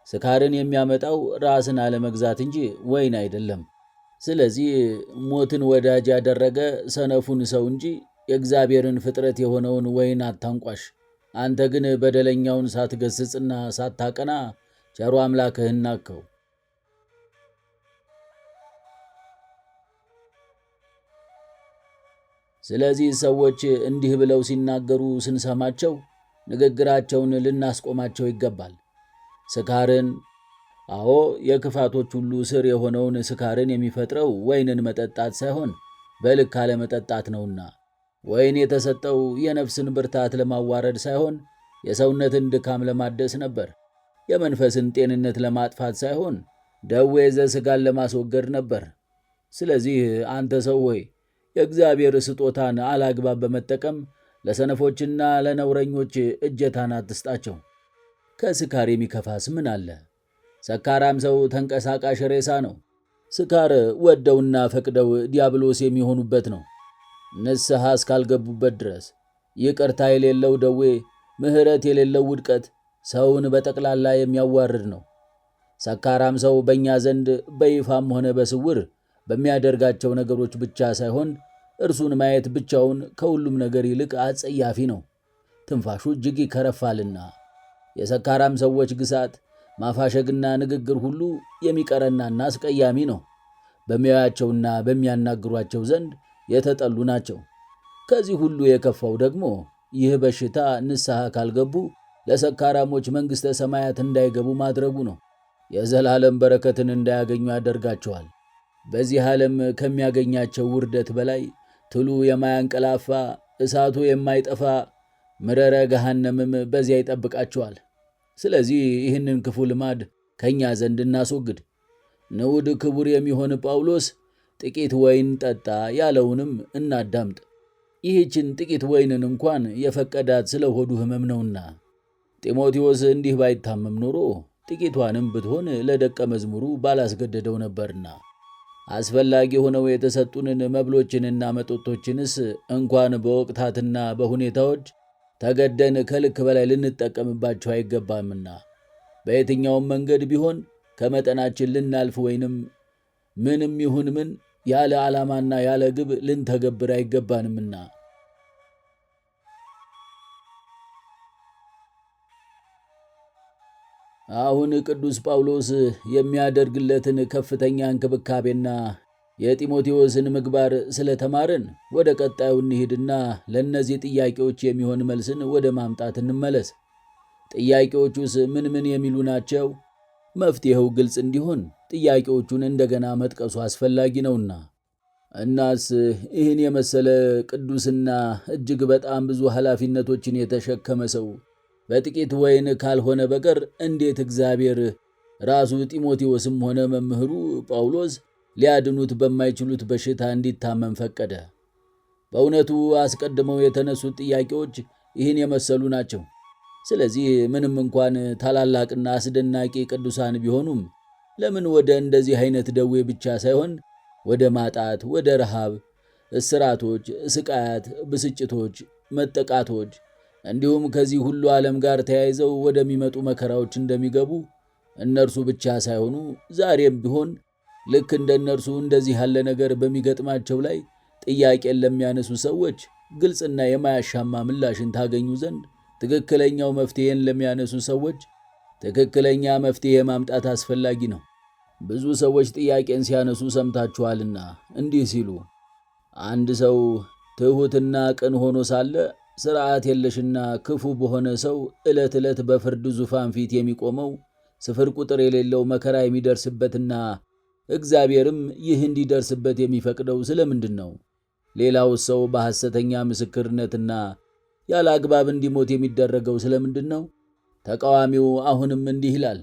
ስካርን የሚያመጣው ራስን አለመግዛት እንጂ ወይን አይደለም። ስለዚህ ሞትን ወዳጅ ያደረገ ሰነፉን ሰው እንጂ የእግዚአብሔርን ፍጥረት የሆነውን ወይን አታንቋሽ። አንተ ግን በደለኛውን ሳትገስጽና ሳታቀና ቸሩ አምላክህን ናቅኸው። ስለዚህ ሰዎች እንዲህ ብለው ሲናገሩ ስንሰማቸው ንግግራቸውን ልናስቆማቸው ይገባል። ስካርን፣ አዎ የክፋቶች ሁሉ ስር የሆነውን ስካርን የሚፈጥረው ወይንን መጠጣት ሳይሆን በልክ አለመጠጣት ነውና። ወይን የተሰጠው የነፍስን ብርታት ለማዋረድ ሳይሆን የሰውነትን ድካም ለማደስ ነበር። የመንፈስን ጤንነት ለማጥፋት ሳይሆን ደዌ ዘሥጋን ለማስወገድ ነበር። ስለዚህ አንተ ሰው ሆይ የእግዚአብሔር ስጦታን አላግባብ በመጠቀም ለሰነፎችና ለነውረኞች እጀታን አትስጣቸው። ከስካር የሚከፋስ ምን አለ? ሰካራም ሰው ተንቀሳቃሽ ሬሳ ነው። ስካር ወደውና ፈቅደው ዲያብሎስ የሚሆኑበት ነው፣ ንስሐ እስካልገቡበት ድረስ። ይቅርታ የሌለው ደዌ፣ ምሕረት የሌለው ውድቀት ሰውን በጠቅላላ የሚያዋርድ ነው። ሰካራም ሰው በእኛ ዘንድ በይፋም ሆነ በስውር በሚያደርጋቸው ነገሮች ብቻ ሳይሆን እርሱን ማየት ብቻውን ከሁሉም ነገር ይልቅ አጸያፊ ነው፣ ትንፋሹ እጅግ ይከረፋልና። የሰካራም ሰዎች ግሳት፣ ማፋሸግና ንግግር ሁሉ የሚቀረናና አስቀያሚ ነው። በሚያያቸውና በሚያናግሯቸው ዘንድ የተጠሉ ናቸው። ከዚህ ሁሉ የከፋው ደግሞ ይህ በሽታ ንስሐ ካልገቡ ለሰካራሞች መንግሥተ ሰማያት እንዳይገቡ ማድረጉ ነው። የዘላለም በረከትን እንዳያገኙ ያደርጋቸዋል። በዚህ ዓለም ከሚያገኛቸው ውርደት በላይ ትሉ የማያንቀላፋ እሳቱ የማይጠፋ ምረረ ገሃነምም በዚያ ይጠብቃቸዋል። ስለዚህ ይህንን ክፉ ልማድ ከእኛ ዘንድ እናስወግድ። ንዑድ ክቡር የሚሆን ጳውሎስ ጥቂት ወይን ጠጣ ያለውንም እናዳምጥ። ይህችን ጥቂት ወይንን እንኳን የፈቀዳት ስለ ሆዱ ሕመም ነውና። ጢሞቴዎስ እንዲህ ባይታመም ኖሮ ጥቂቷንም ብትሆን ለደቀ መዝሙሩ ባላስገደደው ነበርና። አስፈላጊ ሆነው የተሰጡንን መብሎችንና መጠጦችንስ እንኳን በወቅታትና በሁኔታዎች ተገደን ከልክ በላይ ልንጠቀምባቸው አይገባምና በየትኛውም መንገድ ቢሆን ከመጠናችን ልናልፍ ወይንም ምንም ይሁን ምን ያለ ዓላማና ያለ ግብ ልንተገብር አይገባንምና። አሁን ቅዱስ ጳውሎስ የሚያደርግለትን ከፍተኛ እንክብካቤና የጢሞቴዎስን ምግባር ስለተማርን ወደ ቀጣዩ እንሂድና ለእነዚህ ጥያቄዎች የሚሆን መልስን ወደ ማምጣት እንመለስ። ጥያቄዎቹስ ምን ምን የሚሉ ናቸው? መፍትሔው ግልጽ እንዲሆን ጥያቄዎቹን እንደገና መጥቀሱ አስፈላጊ ነውና። እናስ ይህን የመሰለ ቅዱስና እጅግ በጣም ብዙ ኃላፊነቶችን የተሸከመ ሰው በጥቂት ወይን ካልሆነ በቀር እንዴት እግዚአብሔር ራሱ ጢሞቴዎስም ሆነ መምህሩ ጳውሎስ ሊያድኑት በማይችሉት በሽታ እንዲታመም ፈቀደ። በእውነቱ አስቀድመው የተነሱት ጥያቄዎች ይህን የመሰሉ ናቸው። ስለዚህ ምንም እንኳን ታላላቅና አስደናቂ ቅዱሳን ቢሆኑም ለምን ወደ እንደዚህ አይነት ደዌ ብቻ ሳይሆን ወደ ማጣት፣ ወደ ረሃብ፣ እስራቶች፣ ስቃያት፣ ብስጭቶች፣ መጠቃቶች እንዲሁም ከዚህ ሁሉ ዓለም ጋር ተያይዘው ወደሚመጡ መከራዎች እንደሚገቡ እነርሱ ብቻ ሳይሆኑ ዛሬም ቢሆን ልክ እንደ እነርሱ እንደዚህ ያለ ነገር በሚገጥማቸው ላይ ጥያቄን ለሚያነሱ ሰዎች ግልጽና የማያሻማ ምላሽን ታገኙ ዘንድ ትክክለኛው መፍትሄን ለሚያነሱ ሰዎች ትክክለኛ መፍትሄ ማምጣት አስፈላጊ ነው። ብዙ ሰዎች ጥያቄን ሲያነሱ ሰምታችኋልና እንዲህ ሲሉ፣ አንድ ሰው ትሑትና ቅን ሆኖ ሳለ ሥርዓት የለሽና ክፉ በሆነ ሰው ዕለት ዕለት በፍርድ ዙፋን ፊት የሚቆመው ስፍር ቁጥር የሌለው መከራ የሚደርስበትና እግዚአብሔርም ይህ እንዲደርስበት የሚፈቅደው ስለምንድን ነው? ሌላው ሰው በሐሰተኛ ምስክርነትና ያለ አግባብ እንዲሞት የሚደረገው ስለምንድን ነው? ተቃዋሚው አሁንም እንዲህ ይላል፣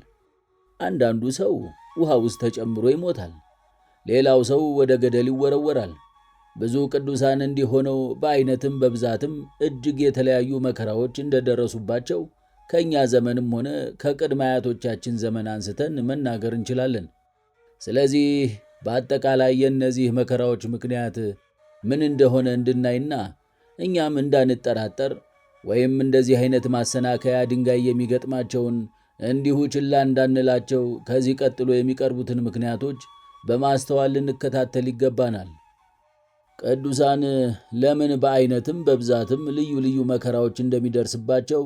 አንዳንዱ ሰው ውሃ ውስጥ ተጨምሮ ይሞታል፣ ሌላው ሰው ወደ ገደል ይወረወራል። ብዙ ቅዱሳን እንዲሆነው በአይነትም በብዛትም እጅግ የተለያዩ መከራዎች እንደደረሱባቸው ከእኛ ዘመንም ሆነ ከቅድመ አያቶቻችን ዘመን አንስተን መናገር እንችላለን። ስለዚህ በአጠቃላይ የእነዚህ መከራዎች ምክንያት ምን እንደሆነ እንድናይና እኛም እንዳንጠራጠር ወይም እንደዚህ አይነት ማሰናከያ ድንጋይ የሚገጥማቸውን እንዲሁ ችላ እንዳንላቸው ከዚህ ቀጥሎ የሚቀርቡትን ምክንያቶች በማስተዋል ልንከታተል ይገባናል። ቅዱሳን ለምን በአይነትም በብዛትም ልዩ ልዩ መከራዎች እንደሚደርስባቸው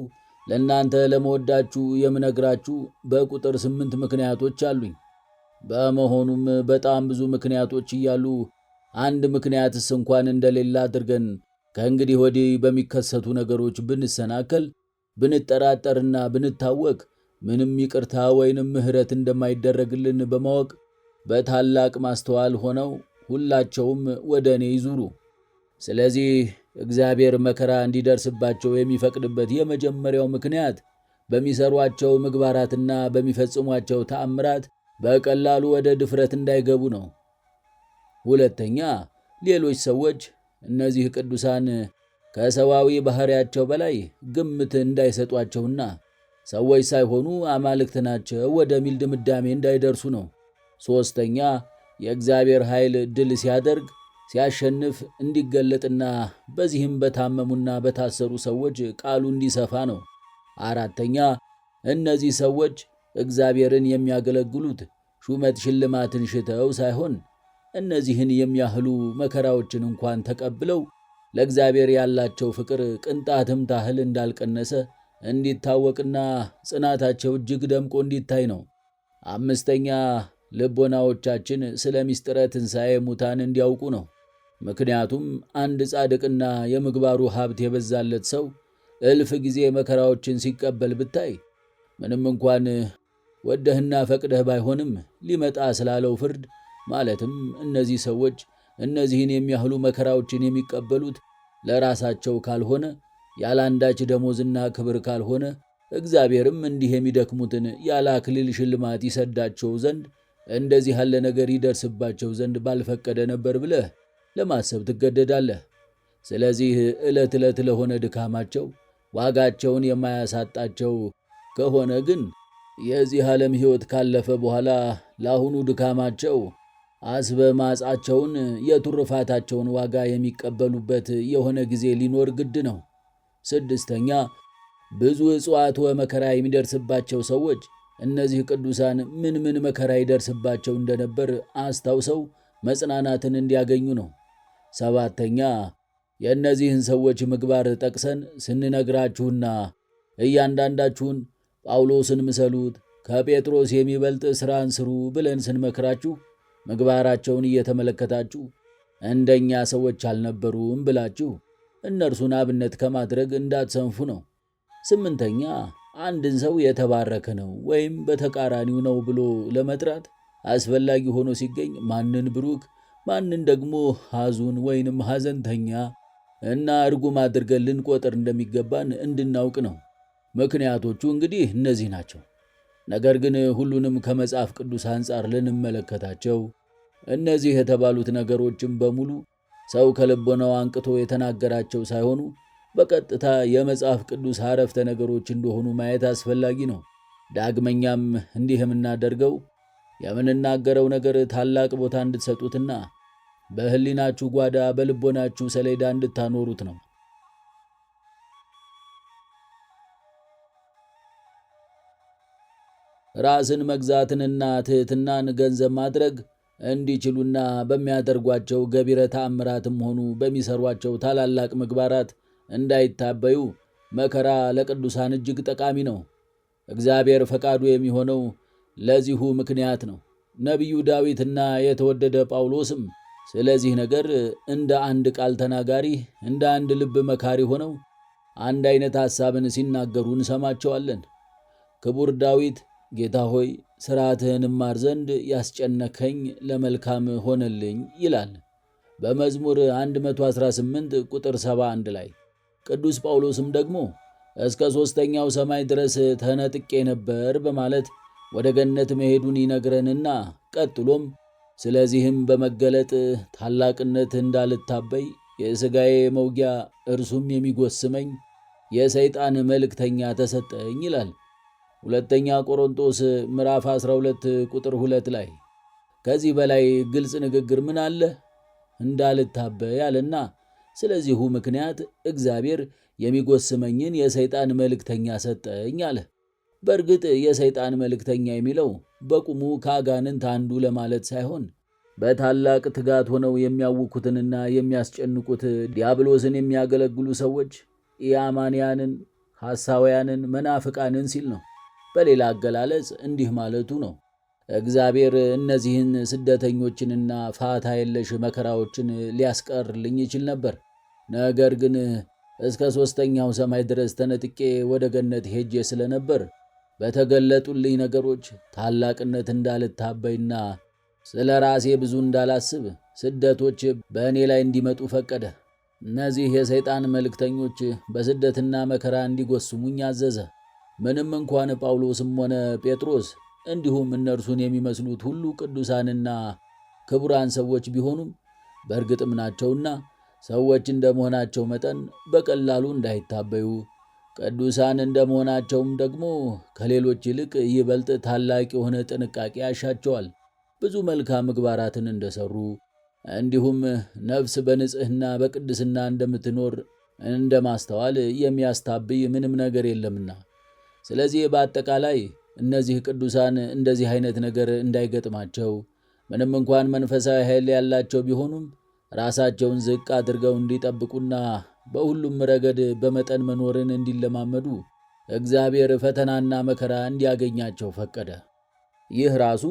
ለእናንተ ለመወዳችሁ የምነግራችሁ በቁጥር 8 ምክንያቶች አሉኝ። በመሆኑም በጣም ብዙ ምክንያቶች እያሉ አንድ ምክንያትስ እንኳን እንደሌለ አድርገን ከእንግዲህ ወዲህ በሚከሰቱ ነገሮች ብንሰናከል፣ ብንጠራጠርና ብንታወቅ ምንም ይቅርታ ወይንም ምሕረት እንደማይደረግልን በማወቅ በታላቅ ማስተዋል ሆነው ሁላቸውም ወደ እኔ ይዙሩ። ስለዚህ እግዚአብሔር መከራ እንዲደርስባቸው የሚፈቅድበት የመጀመሪያው ምክንያት በሚሰሯቸው ምግባራትና በሚፈጽሟቸው ተአምራት በቀላሉ ወደ ድፍረት እንዳይገቡ ነው። ሁለተኛ፣ ሌሎች ሰዎች እነዚህ ቅዱሳን ከሰዋዊ ባህሪያቸው በላይ ግምት እንዳይሰጧቸውና ሰዎች ሳይሆኑ አማልክት ናቸው ወደሚል ድምዳሜ እንዳይደርሱ ነው። ሦስተኛ፣ የእግዚአብሔር ኃይል ድል ሲያደርግ ሲያሸንፍ እንዲገለጥና በዚህም በታመሙና በታሰሩ ሰዎች ቃሉ እንዲሰፋ ነው። አራተኛ፣ እነዚህ ሰዎች እግዚአብሔርን የሚያገለግሉት ሹመት ሽልማትን ሽተው ሳይሆን እነዚህን የሚያህሉ መከራዎችን እንኳን ተቀብለው ለእግዚአብሔር ያላቸው ፍቅር ቅንጣትም ታህል እንዳልቀነሰ እንዲታወቅና ጽናታቸው እጅግ ደምቆ እንዲታይ ነው። አምስተኛ፣ ልቦናዎቻችን ስለ ምስጢረ ትንሣኤ ሙታን እንዲያውቁ ነው። ምክንያቱም አንድ ጻድቅና የምግባሩ ሀብት የበዛለት ሰው እልፍ ጊዜ መከራዎችን ሲቀበል ብታይ ምንም እንኳን ወደህና ፈቅደህ ባይሆንም ሊመጣ ስላለው ፍርድ ማለትም እነዚህ ሰዎች እነዚህን የሚያህሉ መከራዎችን የሚቀበሉት ለራሳቸው ካልሆነ ያለ አንዳች ደሞዝና ክብር ካልሆነ እግዚአብሔርም እንዲህ የሚደክሙትን ያለ አክሊል ሽልማት ይሰዳቸው ዘንድ እንደዚህ ያለ ነገር ይደርስባቸው ዘንድ ባልፈቀደ ነበር ብለህ ለማሰብ ትገደዳለህ። ስለዚህ ዕለት ዕለት ለሆነ ድካማቸው ዋጋቸውን የማያሳጣቸው ከሆነ ግን የዚህ ዓለም ሕይወት ካለፈ በኋላ ለአሁኑ ድካማቸው አስበ ማጻቸውን የቱርፋታቸውን ዋጋ የሚቀበሉበት የሆነ ጊዜ ሊኖር ግድ ነው። ስድስተኛ፣ ብዙ እጽዋት ወመከራ የሚደርስባቸው ሰዎች እነዚህ ቅዱሳን ምን ምን መከራ ይደርስባቸው እንደነበር አስታውሰው መጽናናትን እንዲያገኙ ነው። ሰባተኛ፣ የእነዚህን ሰዎች ምግባር ጠቅሰን ስንነግራችሁና እያንዳንዳችሁን ጳውሎስን ምሰሉት፣ ከጴጥሮስ የሚበልጥ ሥራን ስሩ ብለን ስንመክራችሁ ምግባራቸውን እየተመለከታችሁ እንደኛ ሰዎች አልነበሩም ብላችሁ እነርሱን አብነት ከማድረግ እንዳትሰንፉ ነው። ስምንተኛ፣ አንድን ሰው የተባረከ ነው ወይም በተቃራኒው ነው ብሎ ለመጥራት አስፈላጊ ሆኖ ሲገኝ ማንን ብሩክ ማንን ደግሞ ሐዙን ወይንም ሐዘንተኛ እና እርጉም አድርገን ልንቆጥር እንደሚገባን እንድናውቅ ነው። ምክንያቶቹ እንግዲህ እነዚህ ናቸው። ነገር ግን ሁሉንም ከመጽሐፍ ቅዱስ አንጻር ልንመለከታቸው እነዚህ የተባሉት ነገሮችም በሙሉ ሰው ከልቦናው አንቅቶ የተናገራቸው ሳይሆኑ በቀጥታ የመጽሐፍ ቅዱስ አረፍተ ነገሮች እንደሆኑ ማየት አስፈላጊ ነው። ዳግመኛም እንዲህ የምናደርገው የምንናገረው ነገር ታላቅ ቦታ እንድትሰጡትና በሕሊናችሁ ጓዳ በልቦናችሁ ሰሌዳ እንድታኖሩት ነው። ራስን መግዛትንና ትሕትናን ገንዘብ ማድረግ እንዲችሉና በሚያደርጓቸው ገቢረ ተአምራትም ሆኑ በሚሰሯቸው ታላላቅ ምግባራት እንዳይታበዩ መከራ ለቅዱሳን እጅግ ጠቃሚ ነው። እግዚአብሔር ፈቃዱ የሚሆነው ለዚሁ ምክንያት ነው። ነቢዩ ዳዊትና የተወደደ ጳውሎስም ስለዚህ ነገር እንደ አንድ ቃል ተናጋሪ፣ እንደ አንድ ልብ መካሪ ሆነው አንድ አይነት ሐሳብን ሲናገሩ እንሰማቸዋለን። ክቡር ዳዊት ጌታ ሆይ ሥርዓትህን እማር ዘንድ ያስጨነከኝ ለመልካም ሆነልኝ ይላል በመዝሙር 118 ቁጥር 71 ላይ። ቅዱስ ጳውሎስም ደግሞ እስከ ሦስተኛው ሰማይ ድረስ ተነጥቄ ነበር በማለት ወደ ገነት መሄዱን ይነግረንና ቀጥሎም ስለዚህም በመገለጥ ታላቅነት እንዳልታበይ የሥጋዬ መውጊያ እርሱም የሚጎስመኝ የሰይጣን መልእክተኛ ተሰጠኝ ይላል ሁለተኛ ቆሮንቶስ ምዕራፍ 12 ቁጥር 2 ላይ። ከዚህ በላይ ግልጽ ንግግር ምን አለ? እንዳልታበይ አለና ስለዚሁ ምክንያት እግዚአብሔር የሚጎስመኝን የሰይጣን መልእክተኛ ሰጠኝ አለ። በእርግጥ የሰይጣን መልእክተኛ የሚለው በቁሙ ከአጋንንት አንዱ ለማለት ሳይሆን በታላቅ ትጋት ሆነው የሚያውኩትንና የሚያስጨንቁት ዲያብሎስን የሚያገለግሉ ሰዎች ኢአማንያንን፣ ሐሳውያንን፣ መናፍቃንን ሲል ነው። በሌላ አገላለጽ እንዲህ ማለቱ ነው። እግዚአብሔር እነዚህን ስደተኞችንና ፋታ የለሽ መከራዎችን ሊያስቀርልኝ ይችል ነበር። ነገር ግን እስከ ሦስተኛው ሰማይ ድረስ ተነጥቄ ወደ ገነት ሄጄ ስለነበር በተገለጡልኝ ነገሮች ታላቅነት እንዳልታበይና ስለ ራሴ ብዙ እንዳላስብ ስደቶች በእኔ ላይ እንዲመጡ ፈቀደ። እነዚህ የሰይጣን መልእክተኞች በስደትና መከራ እንዲጎስሙኝ አዘዘ። ምንም እንኳን ጳውሎስም ሆነ ጴጥሮስ እንዲሁም እነርሱን የሚመስሉት ሁሉ ቅዱሳንና ክቡራን ሰዎች ቢሆኑም በእርግጥም ናቸውና ሰዎች እንደመሆናቸው መጠን በቀላሉ እንዳይታበዩ፣ ቅዱሳን እንደመሆናቸውም ደግሞ ከሌሎች ይልቅ ይበልጥ ታላቅ የሆነ ጥንቃቄ ያሻቸዋል። ብዙ መልካም ምግባራትን እንደሰሩ እንዲሁም ነፍስ በንጽሕና በቅድስና እንደምትኖር እንደማስተዋል የሚያስታብይ ምንም ነገር የለምና። ስለዚህ በአጠቃላይ እነዚህ ቅዱሳን እንደዚህ አይነት ነገር እንዳይገጥማቸው ምንም እንኳን መንፈሳዊ ኃይል ያላቸው ቢሆኑም ራሳቸውን ዝቅ አድርገው እንዲጠብቁና በሁሉም ረገድ በመጠን መኖርን እንዲለማመዱ እግዚአብሔር ፈተናና መከራ እንዲያገኛቸው ፈቀደ። ይህ ራሱ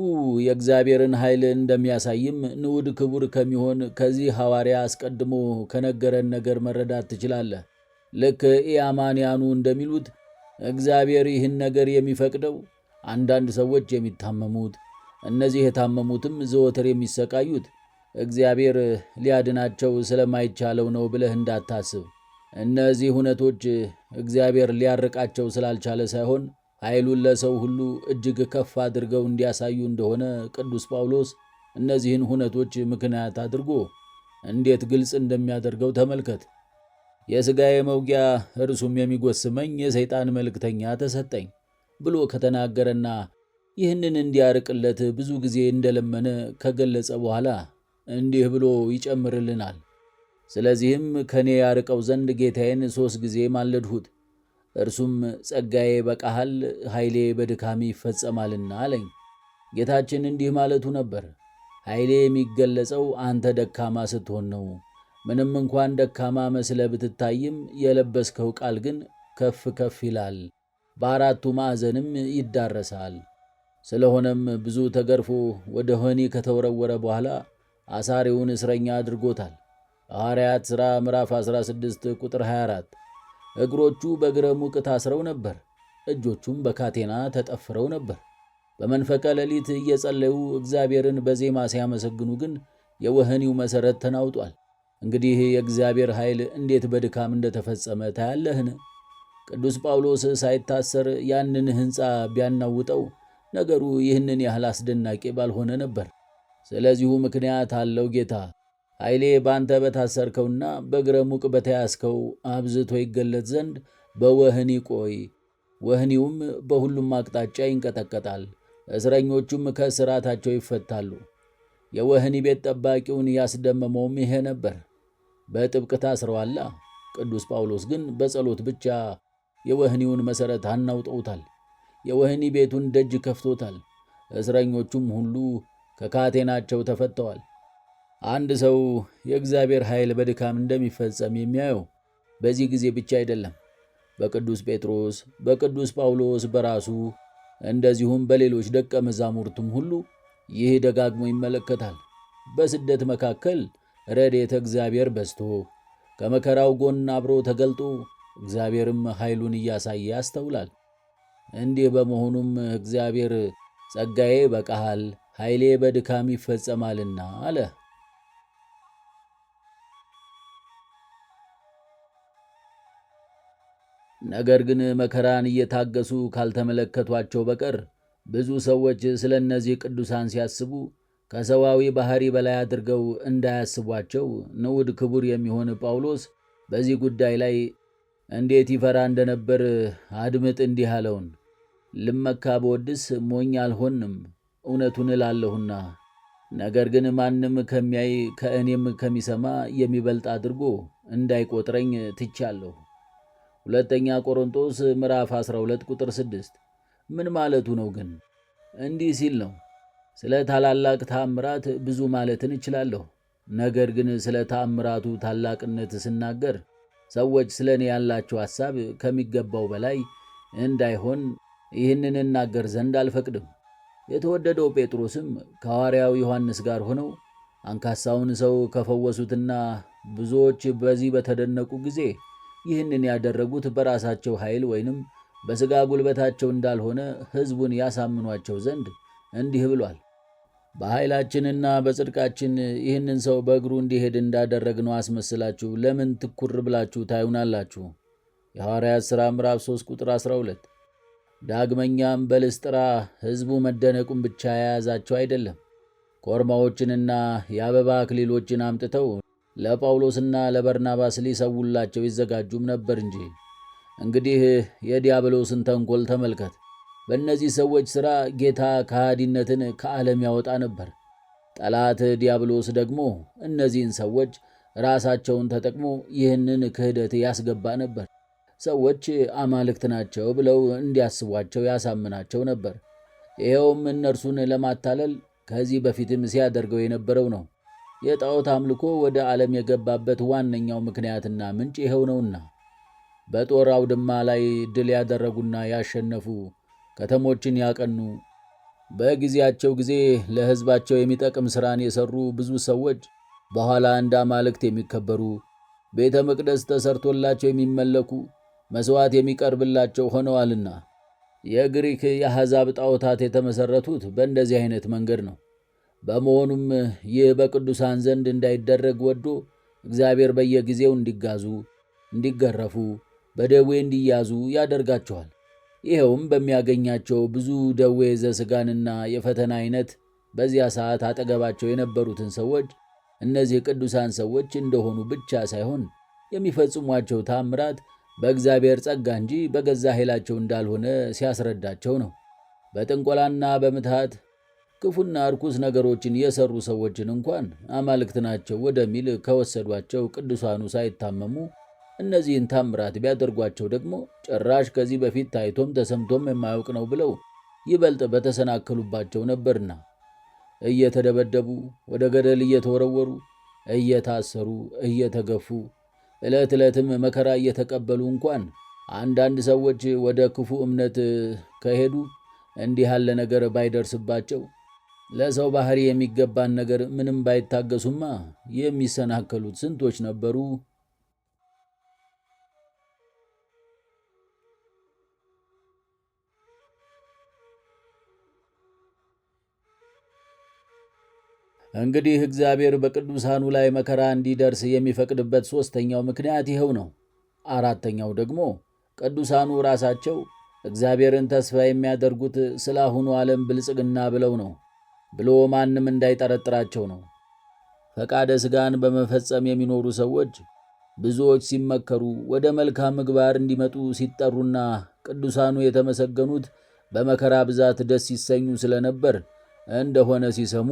የእግዚአብሔርን ኃይል እንደሚያሳይም ንዑድ ክቡር ከሚሆን ከዚህ ሐዋርያ አስቀድሞ ከነገረን ነገር መረዳት ትችላለህ። ልክ ኢአማንያኑ እንደሚሉት እግዚአብሔር ይህን ነገር የሚፈቅደው አንዳንድ ሰዎች የሚታመሙት፣ እነዚህ የታመሙትም ዘወትር የሚሰቃዩት እግዚአብሔር ሊያድናቸው ስለማይቻለው ነው ብለህ እንዳታስብ። እነዚህ እውነቶች እግዚአብሔር ሊያርቃቸው ስላልቻለ ሳይሆን ኃይሉን ለሰው ሁሉ እጅግ ከፍ አድርገው እንዲያሳዩ እንደሆነ ቅዱስ ጳውሎስ እነዚህን እውነቶች ምክንያት አድርጎ እንዴት ግልጽ እንደሚያደርገው ተመልከት። የሥጋዬ መውጊያ እርሱም የሚጎስመኝ የሰይጣን መልእክተኛ ተሰጠኝ ብሎ ከተናገረና ይህንን እንዲያርቅለት ብዙ ጊዜ እንደለመነ ከገለጸ በኋላ እንዲህ ብሎ ይጨምርልናል። ስለዚህም ከኔ ያርቀው ዘንድ ጌታዬን 3 ጊዜ ማለድሁት፣ እርሱም ጸጋዬ በቃሃል ኃይሌ በድካሚ ይፈጸማልና አለኝ። ጌታችን እንዲህ ማለቱ ነበር፣ ኃይሌ የሚገለጸው አንተ ደካማ ስትሆን ነው። ምንም እንኳን ደካማ መስለ ብትታይም የለበስከው ቃል ግን ከፍ ከፍ ይላል፣ በአራቱ ማዕዘንም ይዳረሳል። ስለሆነም ብዙ ተገርፎ ወደ ወህኒ ከተወረወረ በኋላ አሳሪውን እስረኛ አድርጎታል። ሐዋርያት ሥራ ምዕራፍ 16 ቁጥር 24። እግሮቹ በእግረ ሙቅ ታስረው ነበር፣ እጆቹም በካቴና ተጠፍረው ነበር። በመንፈቀ ሌሊት እየጸለዩ እግዚአብሔርን በዜማ ሲያመሰግኑ ግን የወህኒው መሠረት ተናውጧል። እንግዲህ የእግዚአብሔር ኃይል እንዴት በድካም እንደተፈጸመ ታያለህን? ቅዱስ ጳውሎስ ሳይታሰር ያንን ሕንፃ ቢያናውጠው ነገሩ ይህንን ያህል አስደናቂ ባልሆነ ነበር። ስለዚሁ ምክንያት አለው ጌታ ኃይሌ በአንተ በታሰርከውና በእግረ ሙቅ በተያዝከው አብዝቶ ይገለጥ ዘንድ በወህኒ ቆይ። ወህኒውም በሁሉም አቅጣጫ ይንቀጠቀጣል፣ እስረኞቹም ከእስራታቸው ይፈታሉ። የወህኒ ቤት ጠባቂውን ያስደመመውም ይሄ ነበር። በጥብቅ ታስረዋላ። ቅዱስ ጳውሎስ ግን በጸሎት ብቻ የወህኒውን መሠረት አናውጠውታል። የወህኒ ቤቱን ደጅ ከፍቶታል። እስረኞቹም ሁሉ ከካቴናቸው ተፈተዋል። አንድ ሰው የእግዚአብሔር ኃይል በድካም እንደሚፈጸም የሚያየው በዚህ ጊዜ ብቻ አይደለም። በቅዱስ ጴጥሮስ፣ በቅዱስ ጳውሎስ በራሱ እንደዚሁም በሌሎች ደቀ መዛሙርቱም ሁሉ ይህ ደጋግሞ ይመለከታል። በስደት መካከል ረድኤተ እግዚአብሔር በዝቶ ከመከራው ጎን አብሮ ተገልጦ እግዚአብሔርም ኃይሉን እያሳየ ያስተውላል። እንዲህ በመሆኑም እግዚአብሔር ጸጋዬ ይበቃሃል፣ ኃይሌ በድካም ይፈጸማልና አለ። ነገር ግን መከራን እየታገሱ ካልተመለከቷቸው በቀር ብዙ ሰዎች ስለ እነዚህ ቅዱሳን ሲያስቡ ከሰዋዊ ባህሪ በላይ አድርገው እንዳያስቧቸው ንዑድ ክቡር የሚሆን ጳውሎስ በዚህ ጉዳይ ላይ እንዴት ይፈራ እንደነበር አድምጥ። እንዲህ አለውን፣ ልመካ በወድስ ሞኝ አልሆንም፣ እውነቱን እላለሁና። ነገር ግን ማንም ከሚያይ ከእኔም ከሚሰማ የሚበልጥ አድርጎ እንዳይቆጥረኝ ትቻለሁ። ሁለተኛ ቆሮንቶስ ምዕራፍ 12 ቁጥር 6። ምን ማለቱ ነው ግን? እንዲህ ሲል ነው፣ ስለ ታላላቅ ተአምራት ብዙ ማለትን እችላለሁ። ነገር ግን ስለ ተአምራቱ ታላቅነት ስናገር ሰዎች ስለ እኔ ያላቸው ሐሳብ ከሚገባው በላይ እንዳይሆን ይህንን እናገር ዘንድ አልፈቅድም። የተወደደው ጴጥሮስም ከሐዋርያው ዮሐንስ ጋር ሆነው አንካሳውን ሰው ከፈወሱትና ብዙዎች በዚህ በተደነቁ ጊዜ ይህንን ያደረጉት በራሳቸው ኃይል ወይንም በሥጋ ጉልበታቸው እንዳልሆነ ሕዝቡን ያሳምኗቸው ዘንድ እንዲህ ብሏል። በኃይላችንና በጽድቃችን ይህንን ሰው በእግሩ እንዲሄድ እንዳደረግነው አስመስላችሁ ለምን ትኩር ብላችሁ ታዩናላችሁ? የሐዋርያት ሥራ ምዕራፍ 3 ቁጥር 12። ዳግመኛም በልስጥራ ሕዝቡ መደነቁን ብቻ የያዛቸው አይደለም፣ ኮርማዎችንና የአበባ አክሊሎችን አምጥተው ለጳውሎስና ለበርናባስ ሊሰውላቸው ይዘጋጁም ነበር እንጂ። እንግዲህ የዲያብሎስን ተንኰል ተመልከት። በእነዚህ ሰዎች ሥራ ጌታ ከሃዲነትን ከዓለም ያወጣ ነበር። ጠላት ዲያብሎስ ደግሞ እነዚህን ሰዎች ራሳቸውን ተጠቅሞ ይህንን ክህደት ያስገባ ነበር። ሰዎች አማልክት ናቸው ብለው እንዲያስቧቸው ያሳምናቸው ነበር። ይኸውም እነርሱን ለማታለል ከዚህ በፊትም ሲያደርገው የነበረው ነው። የጣዖት አምልኮ ወደ ዓለም የገባበት ዋነኛው ምክንያትና ምንጭ ይኸው ነውና በጦር አውድማ ላይ ድል ያደረጉና ያሸነፉ፣ ከተሞችን ያቀኑ፣ በጊዜያቸው ጊዜ ለሕዝባቸው የሚጠቅም ሥራን የሠሩ ብዙ ሰዎች በኋላ እንደ አማልክት የሚከበሩ፣ ቤተ መቅደስ ተሰርቶላቸው የሚመለኩ፣ መሥዋዕት የሚቀርብላቸው ሆነዋልና። የግሪክ የአሕዛብ ጣዖታት የተመሠረቱት በእንደዚህ አይነት መንገድ ነው። በመሆኑም ይህ በቅዱሳን ዘንድ እንዳይደረግ ወዶ እግዚአብሔር በየጊዜው እንዲጋዙ፣ እንዲገረፉ፣ በደዌ እንዲያዙ ያደርጋቸዋል። ይኸውም በሚያገኛቸው ብዙ ደዌ ዘሥጋንና የፈተና አይነት በዚያ ሰዓት አጠገባቸው የነበሩትን ሰዎች እነዚህ ቅዱሳን ሰዎች እንደሆኑ ብቻ ሳይሆን የሚፈጽሟቸው ታምራት በእግዚአብሔር ጸጋ እንጂ በገዛ ኃይላቸው እንዳልሆነ ሲያስረዳቸው ነው። በጥንቆላና በምትሃት ክፉና ርኩስ ነገሮችን የሰሩ ሰዎችን እንኳን አማልክት ናቸው ወደሚል ከወሰዷቸው ቅዱሳኑ ሳይታመሙ እነዚህን ታምራት ቢያደርጓቸው ደግሞ ጭራሽ ከዚህ በፊት ታይቶም ተሰምቶም የማያውቅ ነው ብለው ይበልጥ በተሰናከሉባቸው ነበርና እየተደበደቡ ወደ ገደል እየተወረወሩ እየታሰሩ እየተገፉ ዕለት ዕለትም መከራ እየተቀበሉ እንኳን አንዳንድ ሰዎች ወደ ክፉ እምነት ከሄዱ እንዲህ ያለ ነገር ባይደርስባቸው ለሰው ባህሪ የሚገባን ነገር ምንም ባይታገሱማ የሚሰናከሉት ስንቶች ነበሩ። እንግዲህ እግዚአብሔር በቅዱሳኑ ላይ መከራ እንዲደርስ የሚፈቅድበት ሦስተኛው ምክንያት ይኸው ነው። አራተኛው ደግሞ ቅዱሳኑ ራሳቸው እግዚአብሔርን ተስፋ የሚያደርጉት ስለ አሁኑ ዓለም ብልጽግና ብለው ነው። ብሎ ማንም እንዳይጠረጥራቸው ነው። ፈቃደ ሥጋን በመፈጸም የሚኖሩ ሰዎች ብዙዎች ሲመከሩ ወደ መልካም ምግባር እንዲመጡ ሲጠሩና ቅዱሳኑ የተመሰገኑት በመከራ ብዛት ደስ ሲሰኙ ስለነበር እንደሆነ ሲሰሙ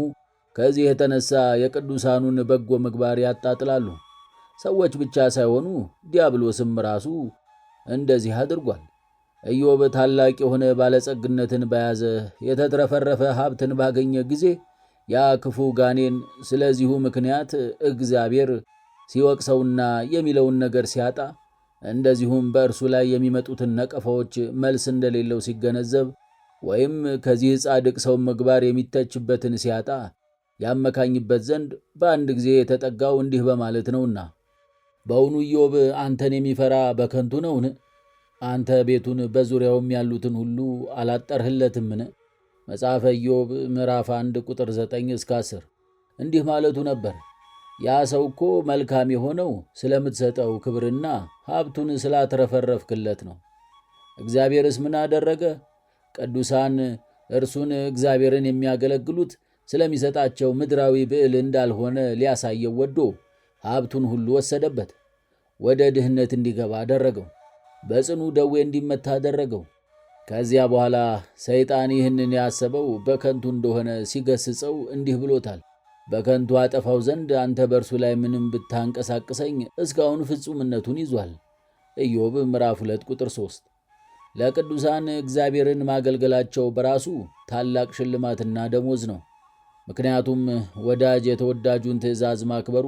ከዚህ የተነሳ የቅዱሳኑን በጎ ምግባር ያጣጥላሉ። ሰዎች ብቻ ሳይሆኑ ዲያብሎስም ራሱ እንደዚህ አድርጓል። ኢዮብ ታላቅ የሆነ ባለጸግነትን በያዘ የተትረፈረፈ ሀብትን ባገኘ ጊዜ ያ ክፉ ጋኔን ስለዚሁ ምክንያት እግዚአብሔር ሲወቅሰውና የሚለውን ነገር ሲያጣ፣ እንደዚሁም በእርሱ ላይ የሚመጡትን ነቀፋዎች መልስ እንደሌለው ሲገነዘብ ወይም ከዚህ ጻድቅ ሰው ምግባር የሚተችበትን ሲያጣ ያመካኝበት ዘንድ በአንድ ጊዜ የተጠጋው እንዲህ በማለት ነውና፣ በውኑ ኢዮብ አንተን የሚፈራ በከንቱ ነውን? አንተ ቤቱን በዙሪያውም ያሉትን ሁሉ አላጠርህለትምን? መጽሐፈ ኢዮብ ምዕራፍ 1 ቁጥር 9 እስከ 10። እንዲህ ማለቱ ነበር። ያ ሰው እኮ መልካም የሆነው ስለምትሰጠው ክብርና ሀብቱን ስላትረፈረፍክለት ነው። እግዚአብሔርስ ምን አደረገ? ቅዱሳን እርሱን እግዚአብሔርን የሚያገለግሉት ስለሚሰጣቸው ምድራዊ ብዕል እንዳልሆነ ሊያሳየው ወዶ ሀብቱን ሁሉ ወሰደበት። ወደ ድህነት እንዲገባ አደረገው። በጽኑ ደዌ እንዲመታ አደረገው። ከዚያ በኋላ ሰይጣን ይህንን ያሰበው በከንቱ እንደሆነ ሲገስጸው እንዲህ ብሎታል። በከንቱ አጠፋው ዘንድ አንተ በእርሱ ላይ ምንም ብታንቀሳቅሰኝ እስካሁን ፍጹምነቱን ይዟል። ኢዮብ ምዕራፍ 2 ቁጥር 3። ለቅዱሳን እግዚአብሔርን ማገልገላቸው በራሱ ታላቅ ሽልማትና ደሞዝ ነው። ምክንያቱም ወዳጅ የተወዳጁን ትእዛዝ ማክበሩ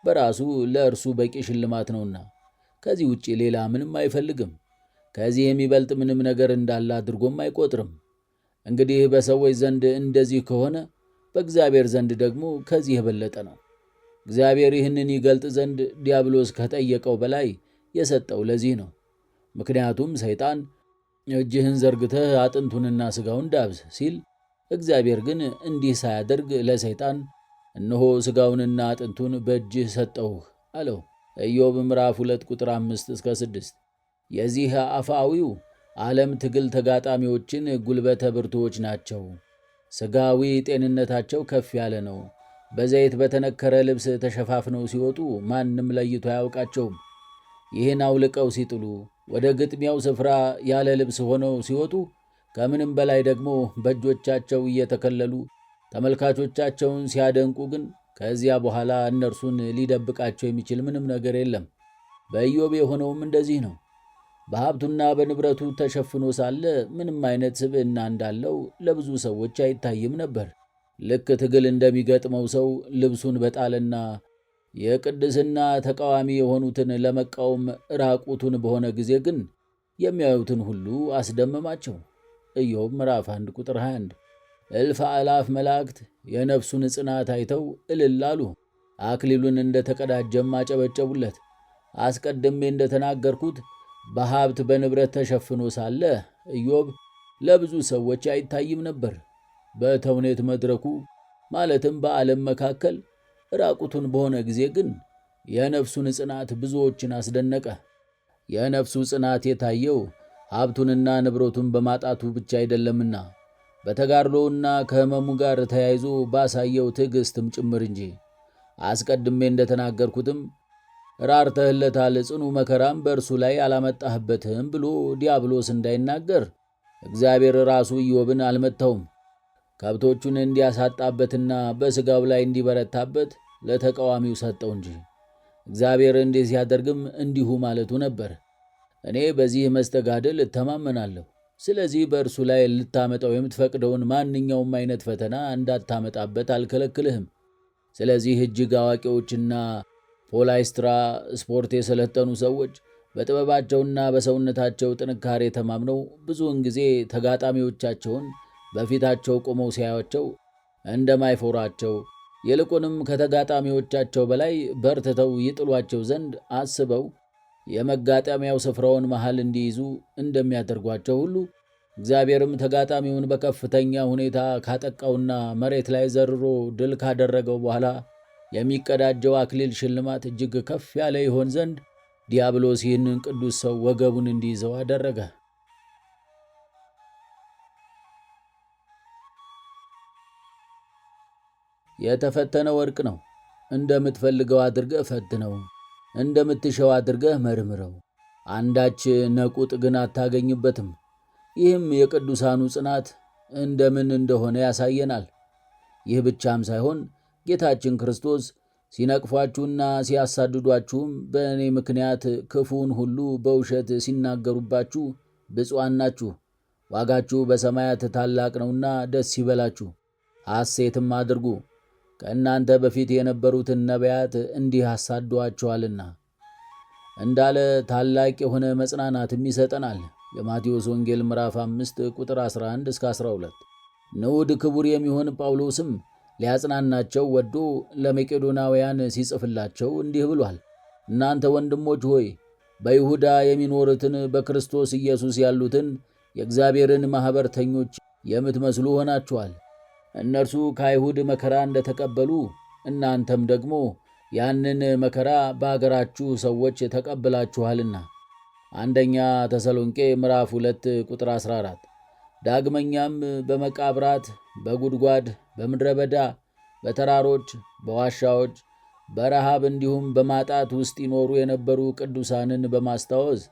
በራሱ ለእርሱ በቂ ሽልማት ነውና ከዚህ ውጪ ሌላ ምንም አይፈልግም። ከዚህ የሚበልጥ ምንም ነገር እንዳለ አድርጎም አይቆጥርም። እንግዲህ በሰዎች ዘንድ እንደዚህ ከሆነ በእግዚአብሔር ዘንድ ደግሞ ከዚህ የበለጠ ነው። እግዚአብሔር ይህንን ይገልጥ ዘንድ ዲያብሎስ ከጠየቀው በላይ የሰጠው ለዚህ ነው። ምክንያቱም ሰይጣን እጅህን ዘርግተህ አጥንቱንና ሥጋውን ዳብስ ሲል፣ እግዚአብሔር ግን እንዲህ ሳያደርግ ለሰይጣን እነሆ ሥጋውንና አጥንቱን በእጅህ ሰጠሁህ አለው። ኢዮብ ምዕራፍ 2 ቁጥር 5 እስከ 6። የዚህ አፋዊው ዓለም ትግል ተጋጣሚዎችን ጉልበተ ብርቱዎች ናቸው። ሥጋዊ ጤንነታቸው ከፍ ያለ ነው። በዘይት በተነከረ ልብስ ተሸፋፍነው ሲወጡ ማንም ለይቶ አያውቃቸውም። ይህን አውልቀው ሲጥሉ ወደ ግጥሚያው ስፍራ ያለ ልብስ ሆነው ሲወጡ፣ ከምንም በላይ ደግሞ በእጆቻቸው እየተከለሉ ተመልካቾቻቸውን ሲያደንቁ ግን ከዚያ በኋላ እነርሱን ሊደብቃቸው የሚችል ምንም ነገር የለም። በኢዮብ የሆነውም እንደዚህ ነው። በሀብቱና በንብረቱ ተሸፍኖ ሳለ ምንም አይነት ስብዕና እንዳለው ለብዙ ሰዎች አይታይም ነበር። ልክ ትግል እንደሚገጥመው ሰው ልብሱን በጣለና የቅድስና ተቃዋሚ የሆኑትን ለመቃወም ራቁቱን በሆነ ጊዜ ግን የሚያዩትን ሁሉ አስደመማቸው። ኢዮብ ምዕራፍ 1 ቁጥር 21። እልፍ አእላፍ መላእክት የነፍሱን ጽናት አይተው እልል አሉ። አክሊሉን እንደተቀዳጀም አጨበጨቡለት። አስቀድሜ እንደተናገርኩት በሀብት በንብረት ተሸፍኖ ሳለ ኢዮብ ለብዙ ሰዎች አይታይም ነበር። በተውኔት መድረኩ ማለትም በዓለም መካከል ራቁቱን በሆነ ጊዜ ግን የነፍሱን ጽናት ብዙዎችን አስደነቀ። የነፍሱ ጽናት የታየው ሀብቱንና ንብረቱን በማጣቱ ብቻ አይደለምና በተጋድሎውና ከሕመሙ ጋር ተያይዞ ባሳየው ትዕግሥትም ጭምር እንጂ። አስቀድሜ እንደተናገርኩትም ራርተህለታል፣ ጽኑ መከራም በእርሱ ላይ አላመጣህበትም ብሎ ዲያብሎስ እንዳይናገር እግዚአብሔር ራሱ ኢዮብን አልመታውም። ከብቶቹን እንዲያሳጣበትና በሥጋው ላይ እንዲበረታበት ለተቃዋሚው ሰጠው እንጂ። እግዚአብሔር እንዲህ ሲያደርግም እንዲሁ ማለቱ ነበር። እኔ በዚህ መስተጋድል እተማመናለሁ። ስለዚህ በእርሱ ላይ ልታመጣው የምትፈቅደውን ማንኛውም አይነት ፈተና እንዳታመጣበት አልከለክልህም። ስለዚህ እጅግ አዋቂዎችና ፖላይስትራ ስፖርት የሰለጠኑ ሰዎች በጥበባቸውና በሰውነታቸው ጥንካሬ ተማምነው ብዙውን ጊዜ ተጋጣሚዎቻቸውን በፊታቸው ቆመው ሲያዩአቸው እንደማይፈሯቸው ይልቁንም ከተጋጣሚዎቻቸው በላይ በርትተው ይጥሏቸው ዘንድ አስበው የመጋጠሚያው ስፍራውን መሃል እንዲይዙ እንደሚያደርጓቸው ሁሉ እግዚአብሔርም ተጋጣሚውን በከፍተኛ ሁኔታ ካጠቃውና መሬት ላይ ዘርሮ ድል ካደረገው በኋላ የሚቀዳጀው አክሊል ሽልማት እጅግ ከፍ ያለ ይሆን ዘንድ ዲያብሎስ ይህንን ቅዱስ ሰው ወገቡን እንዲይዘው አደረገ። የተፈተነ ወርቅ ነው። እንደምትፈልገው አድርገህ ፈትነው፣ እንደምትሸው አድርገህ መርምረው፣ አንዳች ነቁጥ ግን አታገኝበትም። ይህም የቅዱሳኑ ጽናት እንደምን እንደሆነ ያሳየናል። ይህ ብቻም ሳይሆን ጌታችን ክርስቶስ ሲነቅፏችሁና ሲያሳድዷችሁም በእኔ ምክንያት ክፉውን ሁሉ በውሸት ሲናገሩባችሁ ብፁዓን ናችሁ፣ ዋጋችሁ በሰማያት ታላቅ ነውና ደስ ይበላችሁ፣ ሐሴትም አድርጉ፣ ከእናንተ በፊት የነበሩትን ነቢያት እንዲህ አሳደዋቸዋልና እንዳለ ታላቅ የሆነ መጽናናትም ይሰጠናል። የማቴዎስ ወንጌል ምዕራፍ 5 ቁጥር 11 እስከ 12። ንዑድ ክቡር የሚሆን ጳውሎስም ሊያጽናናቸው ወዶ ለመቄዶናውያን ሲጽፍላቸው እንዲህ ብሏል። እናንተ ወንድሞች ሆይ በይሁዳ የሚኖሩትን በክርስቶስ ኢየሱስ ያሉትን የእግዚአብሔርን ማኅበርተኞች የምትመስሉ ሆናችኋል። እነርሱ ከአይሁድ መከራ እንደተቀበሉ እናንተም ደግሞ ያንን መከራ በአገራችሁ ሰዎች ተቀብላችኋልና። አንደኛ ተሰሎንቄ ምዕራፍ 2 ቁጥር 14። ዳግመኛም በመቃብራት፣ በጉድጓድ፣ በምድረ በዳ፣ በተራሮች፣ በዋሻዎች፣ በረሃብ እንዲሁም በማጣት ውስጥ ይኖሩ የነበሩ ቅዱሳንን በማስታወስ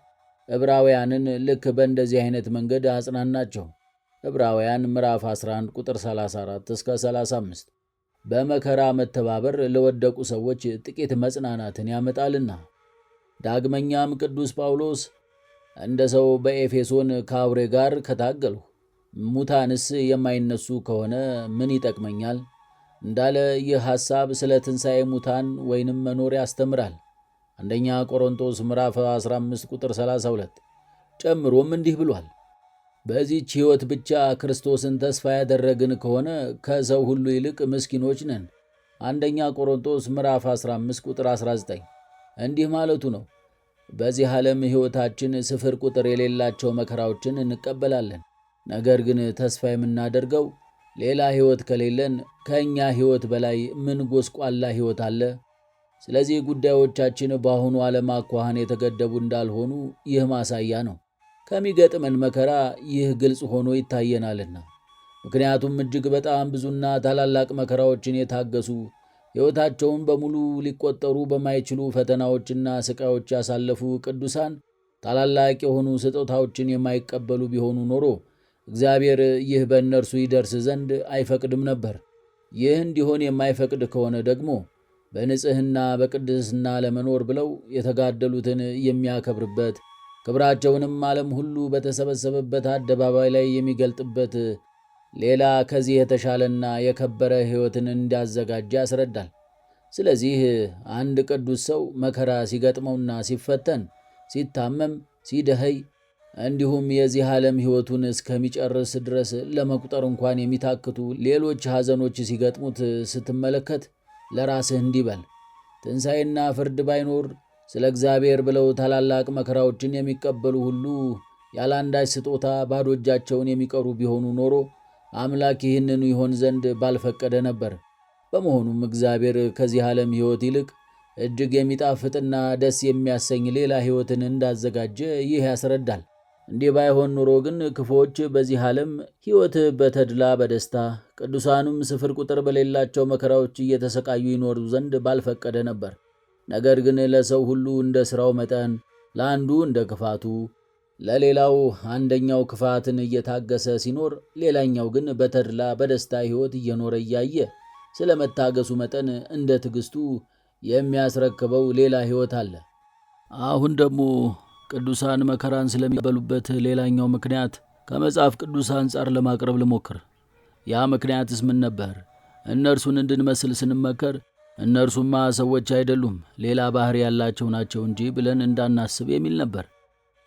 ዕብራውያንን ልክ በእንደዚህ አይነት መንገድ አጽናናቸው። ዕብራውያን ምዕራፍ 11 ቁጥር 34 እስከ 35። በመከራ መተባበር ለወደቁ ሰዎች ጥቂት መጽናናትን ያመጣልና። ዳግመኛም ቅዱስ ጳውሎስ እንደ ሰው በኤፌሶን ከአውሬ ጋር ከታገልሁ ሙታንስ የማይነሱ ከሆነ ምን ይጠቅመኛል እንዳለ ይህ ሐሳብ ስለ ትንሣኤ ሙታን ወይንም መኖር ያስተምራል። አንደኛ ቆሮንቶስ ምዕራፍ 15 ቁጥር 32። ጨምሮም እንዲህ ብሏል፣ በዚህች ሕይወት ብቻ ክርስቶስን ተስፋ ያደረግን ከሆነ ከሰው ሁሉ ይልቅ ምስኪኖች ነን። አንደኛ ቆሮንቶስ ምዕራፍ 15 ቁጥር 19። እንዲህ ማለቱ ነው፣ በዚህ ዓለም ሕይወታችን ስፍር ቁጥር የሌላቸው መከራዎችን እንቀበላለን። ነገር ግን ተስፋ የምናደርገው ሌላ ሕይወት ከሌለን ከእኛ ሕይወት በላይ ምን ጎስቋላ ሕይወት አለ? ስለዚህ ጉዳዮቻችን በአሁኑ ዓለም አኳኋን የተገደቡ እንዳልሆኑ ይህ ማሳያ ነው። ከሚገጥመን መከራ ይህ ግልጽ ሆኖ ይታየናልና። ምክንያቱም እጅግ በጣም ብዙና ታላላቅ መከራዎችን የታገሱ ሕይወታቸውን በሙሉ ሊቆጠሩ በማይችሉ ፈተናዎችና ስቃዮች ያሳለፉ ቅዱሳን ታላላቅ የሆኑ ስጦታዎችን የማይቀበሉ ቢሆኑ ኖሮ እግዚአብሔር ይህ በእነርሱ ይደርስ ዘንድ አይፈቅድም ነበር። ይህ እንዲሆን የማይፈቅድ ከሆነ ደግሞ በንጽሕና በቅድስና ለመኖር ብለው የተጋደሉትን የሚያከብርበት ክብራቸውንም ዓለም ሁሉ በተሰበሰበበት አደባባይ ላይ የሚገልጥበት ሌላ ከዚህ የተሻለና የከበረ ሕይወትን እንዳዘጋጀ ያስረዳል። ስለዚህ አንድ ቅዱስ ሰው መከራ ሲገጥመውና ሲፈተን፣ ሲታመም፣ ሲደኸይ እንዲሁም የዚህ ዓለም ሕይወቱን እስከሚጨርስ ድረስ ለመቁጠር እንኳን የሚታክቱ ሌሎች ሐዘኖች ሲገጥሙት ስትመለከት ለራስህ እንዲህ በል፣ ትንሣኤና ፍርድ ባይኖር ስለ እግዚአብሔር ብለው ታላላቅ መከራዎችን የሚቀበሉ ሁሉ ያለ አንዳች ስጦታ ባዶ እጃቸውን የሚቀሩ ቢሆኑ ኖሮ አምላክ ይህንኑ ይሆን ዘንድ ባልፈቀደ ነበር። በመሆኑም እግዚአብሔር ከዚህ ዓለም ሕይወት ይልቅ እጅግ የሚጣፍጥና ደስ የሚያሰኝ ሌላ ሕይወትን እንዳዘጋጀ ይህ ያስረዳል። እንዲህ ባይሆን ኑሮ ግን ክፉዎች በዚህ ዓለም ሕይወት በተድላ በደስታ ቅዱሳኑም ስፍር ቁጥር በሌላቸው መከራዎች እየተሰቃዩ ይኖሩ ዘንድ ባልፈቀደ ነበር። ነገር ግን ለሰው ሁሉ እንደ ሥራው መጠን፣ ለአንዱ እንደ ክፋቱ፣ ለሌላው አንደኛው ክፋትን እየታገሰ ሲኖር፣ ሌላኛው ግን በተድላ በደስታ ሕይወት እየኖረ እያየ ስለ መታገሱ መጠን እንደ ትዕግሥቱ የሚያስረክበው ሌላ ሕይወት አለ። አሁን ደግሞ ቅዱሳን መከራን ስለሚቀበሉበት ሌላኛው ምክንያት ከመጽሐፍ ቅዱስ አንጻር ለማቅረብ ልሞክር። ያ ምክንያትስ ምን ነበር? እነርሱን እንድንመስል ስንመከር እነርሱማ ሰዎች አይደሉም ሌላ ባህሪ ያላቸው ናቸው እንጂ ብለን እንዳናስብ የሚል ነበር።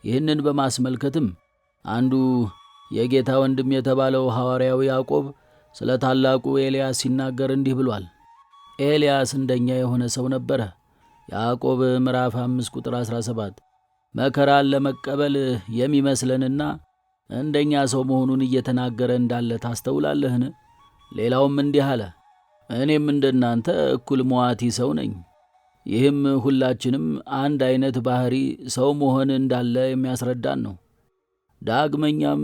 ይህንን በማስመልከትም አንዱ የጌታ ወንድም የተባለው ሐዋርያው ያዕቆብ ስለ ታላቁ ኤልያስ ሲናገር እንዲህ ብሏል። ኤልያስ እንደኛ የሆነ ሰው ነበረ። ያዕቆብ ምዕራፍ 5 ቁጥር 17። መከራን ለመቀበል የሚመስለንና እንደኛ ሰው መሆኑን እየተናገረ እንዳለ ታስተውላለህን? ሌላውም እንዲህ አለ፣ እኔም እንደናንተ እኩል መዋቲ ሰው ነኝ። ይህም ሁላችንም አንድ አይነት ባህሪ ሰው መሆን እንዳለ የሚያስረዳን ነው። ዳግመኛም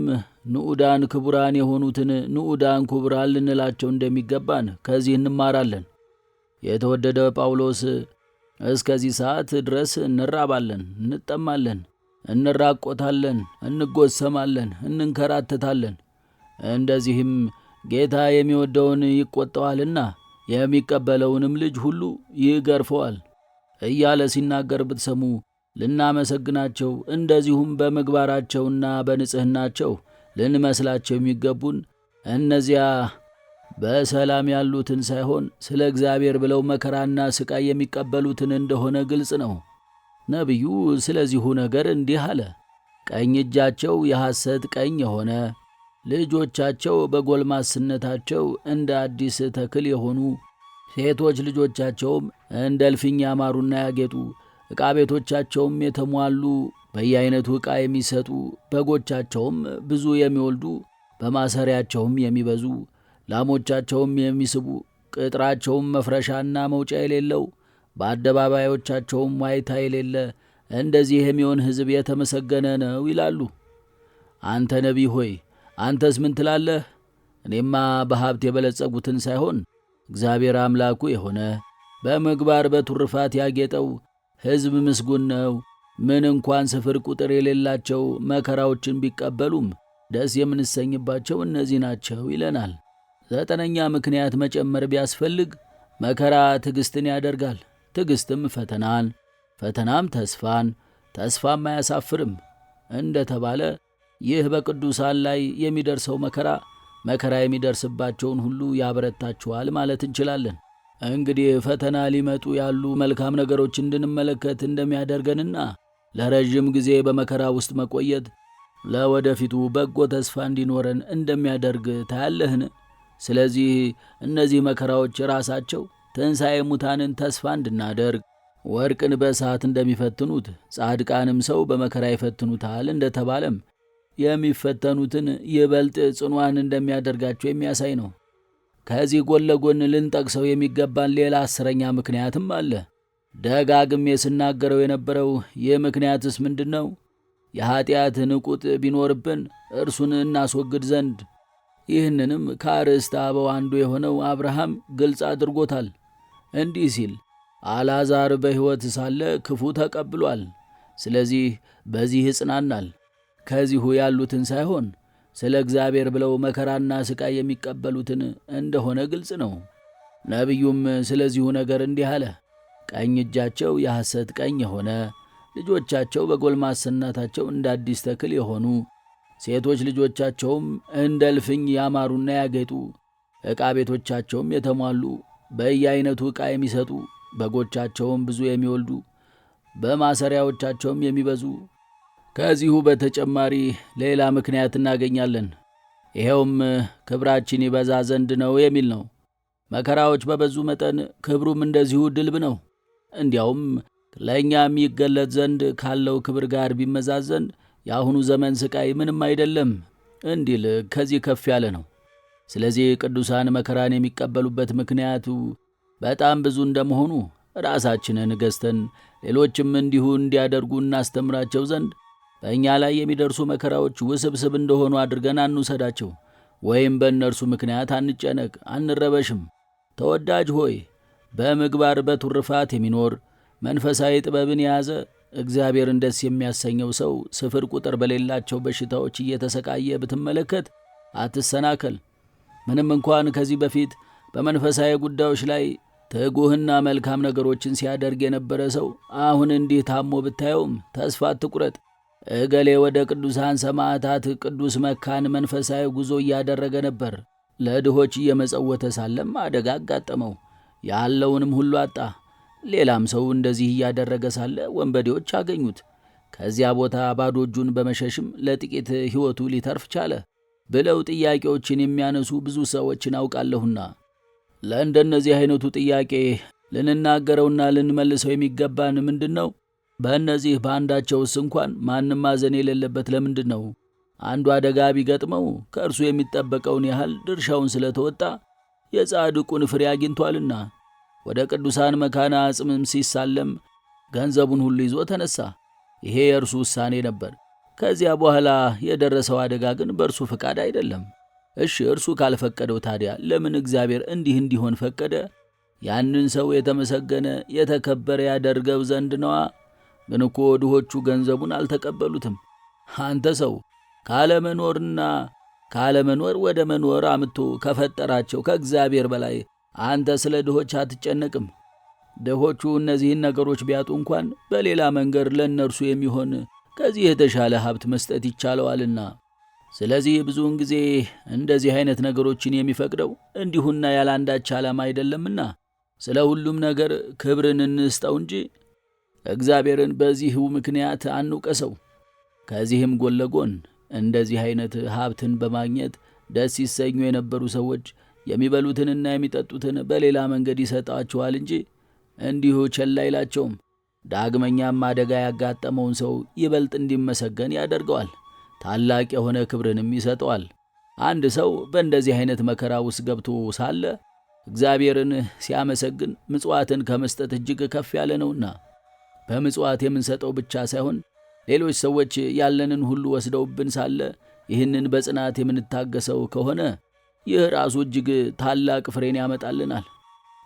ንዑዳን ክቡራን የሆኑትን ንዑዳን ክቡራን ልንላቸው እንደሚገባን ከዚህ እንማራለን። የተወደደ ጳውሎስ እስከዚህ ሰዓት ድረስ እንራባለን፣ እንጠማለን፣ እንራቆታለን፣ እንጎሰማለን፣ እንንከራተታለን፣ እንደዚህም ጌታ የሚወደውን ይቆጠዋልና የሚቀበለውንም ልጅ ሁሉ ይገርፈዋል እያለ ሲናገር ብትሰሙ ልናመሰግናቸው፣ እንደዚሁም በምግባራቸውና በንጽሕናቸው ልንመስላቸው የሚገቡን እነዚያ በሰላም ያሉትን ሳይሆን ስለ እግዚአብሔር ብለው መከራና ሥቃይ የሚቀበሉትን እንደሆነ ግልጽ ነው። ነቢዩ ስለዚሁ ነገር እንዲህ አለ። ቀኝ እጃቸው የሐሰት ቀኝ የሆነ ልጆቻቸው በጎልማስነታቸው እንደ አዲስ ተክል የሆኑ ሴቶች ልጆቻቸውም እንደ እልፍኝ ያማሩና ያጌጡ ዕቃ ቤቶቻቸውም የተሟሉ በየአይነቱ ዕቃ የሚሰጡ በጎቻቸውም ብዙ የሚወልዱ በማሰሪያቸውም የሚበዙ ላሞቻቸውም የሚስቡ ቅጥራቸውም መፍረሻና መውጫ የሌለው በአደባባዮቻቸውም ዋይታ የሌለ እንደዚህ የሚሆን ሕዝብ የተመሰገነ ነው ይላሉ። አንተ ነቢይ ሆይ አንተስ ምን ትላለህ? እኔማ በሀብት የበለጸጉትን ሳይሆን እግዚአብሔር አምላኩ የሆነ በምግባር በትሩፋት ያጌጠው ሕዝብ ምስጉን ነው። ምን እንኳን ስፍር ቁጥር የሌላቸው መከራዎችን ቢቀበሉም ደስ የምንሰኝባቸው እነዚህ ናቸው ይለናል። 9ኛ ምክንያት መጨመር ቢያስፈልግ መከራ ትዕግሥትን ያደርጋል፣ ትዕግሥትም ፈተናን፣ ፈተናም ተስፋን፣ ተስፋም አያሳፍርም እንደተባለ ይህ በቅዱሳን ላይ የሚደርሰው መከራ የሚደርስባቸውን ሁሉ ያበረታቸዋል ማለት እንችላለን። እንግዲህ ፈተና ሊመጡ ያሉ መልካም ነገሮች እንድንመለከት እንደሚያደርገንና ለረዥም ጊዜ በመከራ ውስጥ መቆየት ለወደፊቱ በጎ ተስፋ እንዲኖረን እንደሚያደርግ ታያለህን? ስለዚህ እነዚህ መከራዎች ራሳቸው ትንሣኤ ሙታንን ተስፋ እንድናደርግ ወርቅን በእሳት እንደሚፈትኑት ጻድቃንም ሰው በመከራ ይፈትኑታል እንደተባለም የሚፈተኑትን ይበልጥ ጽኗን እንደሚያደርጋቸው የሚያሳይ ነው። ከዚህ ጎን ለጎን ልንጠቅሰው የሚገባን ሌላ 10ኛ ምክንያትም አለ። ደጋግሜ ስናገረው የነበረው ይህ ምክንያትስ ምንድን ነው? የኀጢአት ንቁጥ ቢኖርብን እርሱን እናስወግድ ዘንድ። ይህንንም ከአርዕስተ አበው አንዱ የሆነው አብርሃም ግልጽ አድርጎታል። እንዲህ ሲል አልዓዛር በሕይወት ሳለ ክፉ ተቀብሏል፣ ስለዚህ በዚህ ይጽናናል። ከዚሁ ያሉትን ሳይሆን ስለ እግዚአብሔር ብለው መከራና ሥቃይ የሚቀበሉትን እንደሆነ ግልጽ ነው። ነቢዩም ስለዚሁ ነገር እንዲህ አለ። ቀኝ እጃቸው የሐሰት ቀኝ የሆነ ልጆቻቸው በጎልማስነታቸው እንደ አዲስ ተክል የሆኑ ሴቶች ልጆቻቸውም እንደ እልፍኝ ያማሩና ያጌጡ ዕቃ ቤቶቻቸውም የተሟሉ በየአይነቱ ዕቃ የሚሰጡ በጎቻቸውም ብዙ የሚወልዱ በማሰሪያዎቻቸውም የሚበዙ። ከዚሁ በተጨማሪ ሌላ ምክንያት እናገኛለን። ይኸውም ክብራችን ይበዛ ዘንድ ነው የሚል ነው። መከራዎች በበዙ መጠን ክብሩም እንደዚሁ ድልብ ነው። እንዲያውም ለእኛ የሚገለጥ ዘንድ ካለው ክብር ጋር ቢመዛዘን የአሁኑ ዘመን ሥቃይ ምንም አይደለም እንዲል ከዚህ ከፍ ያለ ነው። ስለዚህ ቅዱሳን መከራን የሚቀበሉበት ምክንያቱ በጣም ብዙ እንደመሆኑ ራሳችንን ገዝተን ሌሎችም እንዲሁ እንዲያደርጉ እናስተምራቸው ዘንድ በእኛ ላይ የሚደርሱ መከራዎች ውስብስብ እንደሆኑ አድርገን አንውሰዳቸው፣ ወይም በእነርሱ ምክንያት አንጨነቅ፣ አንረበሽም። ተወዳጅ ሆይ በምግባር በትሩፋት የሚኖር መንፈሳዊ ጥበብን የያዘ እግዚአብሔርን ደስ የሚያሰኘው ሰው ስፍር ቁጥር በሌላቸው በሽታዎች እየተሰቃየ ብትመለከት አትሰናከል። ምንም እንኳን ከዚህ በፊት በመንፈሳዊ ጉዳዮች ላይ ትጉህና መልካም ነገሮችን ሲያደርግ የነበረ ሰው አሁን እንዲህ ታሞ ብታየውም ተስፋ አትቁረጥ። እገሌ ወደ ቅዱሳን ሰማዕታት ቅዱስ መካን መንፈሳዊ ጉዞ እያደረገ ነበር። ለድሆች እየመጸወተ ሳለም አደጋ አጋጠመው፣ ያለውንም ሁሉ አጣ። ሌላም ሰው እንደዚህ እያደረገ ሳለ ወንበዴዎች አገኙት። ከዚያ ቦታ ባዶ እጁን በመሸሽም ለጥቂት ሕይወቱ ሊተርፍ ቻለ ብለው ጥያቄዎችን የሚያነሱ ብዙ ሰዎችን አውቃለሁና ለእንደነዚህ አይነቱ ጥያቄ ልንናገረውና ልንመልሰው የሚገባን ምንድን ነው? በእነዚህ በአንዳቸውስ እንኳን ማንም ማዘን የሌለበት ለምንድን ነው? አንዱ አደጋ ቢገጥመው ከእርሱ የሚጠበቀውን ያህል ድርሻውን ስለተወጣ የጻድቁን ፍሬ አግኝቷልና። ወደ ቅዱሳን መካነ አጽምም ሲሳለም ገንዘቡን ሁሉ ይዞ ተነሣ። ይሄ የእርሱ ውሳኔ ነበር። ከዚያ በኋላ የደረሰው አደጋ ግን በእርሱ ፈቃድ አይደለም። እሺ፣ እርሱ ካልፈቀደው ታዲያ ለምን እግዚአብሔር እንዲህ እንዲሆን ፈቀደ? ያንን ሰው የተመሰገነ የተከበረ ያደርገው ዘንድ ነዋ። ግን እኮ ድሆቹ ገንዘቡን አልተቀበሉትም። አንተ ሰው ካለመኖርና ካለመኖር ወደ መኖር አምጥቶ ከፈጠራቸው ከእግዚአብሔር በላይ አንተ ስለ ድሆች አትጨነቅም? ድሆቹ እነዚህን ነገሮች ቢያጡ እንኳን በሌላ መንገድ ለእነርሱ የሚሆን ከዚህ የተሻለ ሀብት መስጠት ይቻለዋልና። ስለዚህ ብዙውን ጊዜ እንደዚህ አይነት ነገሮችን የሚፈቅደው እንዲሁና ያለ አንዳች ዓላማ አይደለምና ስለ ሁሉም ነገር ክብርን እንስጠው እንጂ እግዚአብሔርን በዚሁ ምክንያት አንውቀሰው። ከዚህም ጎን ለጎን እንደዚህ አይነት ሀብትን በማግኘት ደስ ይሰኙ የነበሩ ሰዎች የሚበሉትንና የሚጠጡትን በሌላ መንገድ ይሰጣቸዋል እንጂ እንዲሁ ቸል አይላቸውም። ዳግመኛም አደጋ ያጋጠመውን ሰው ይበልጥ እንዲመሰገን ያደርገዋል፣ ታላቅ የሆነ ክብርንም ይሰጠዋል። አንድ ሰው በእንደዚህ አይነት መከራ ውስጥ ገብቶ ሳለ እግዚአብሔርን ሲያመሰግን ምጽዋትን ከመስጠት እጅግ ከፍ ያለ ነውና፣ በምጽዋት የምንሰጠው ብቻ ሳይሆን ሌሎች ሰዎች ያለንን ሁሉ ወስደውብን ሳለ ይህንን በጽናት የምንታገሰው ከሆነ ይህ ራሱ እጅግ ታላቅ ፍሬን ያመጣልናል።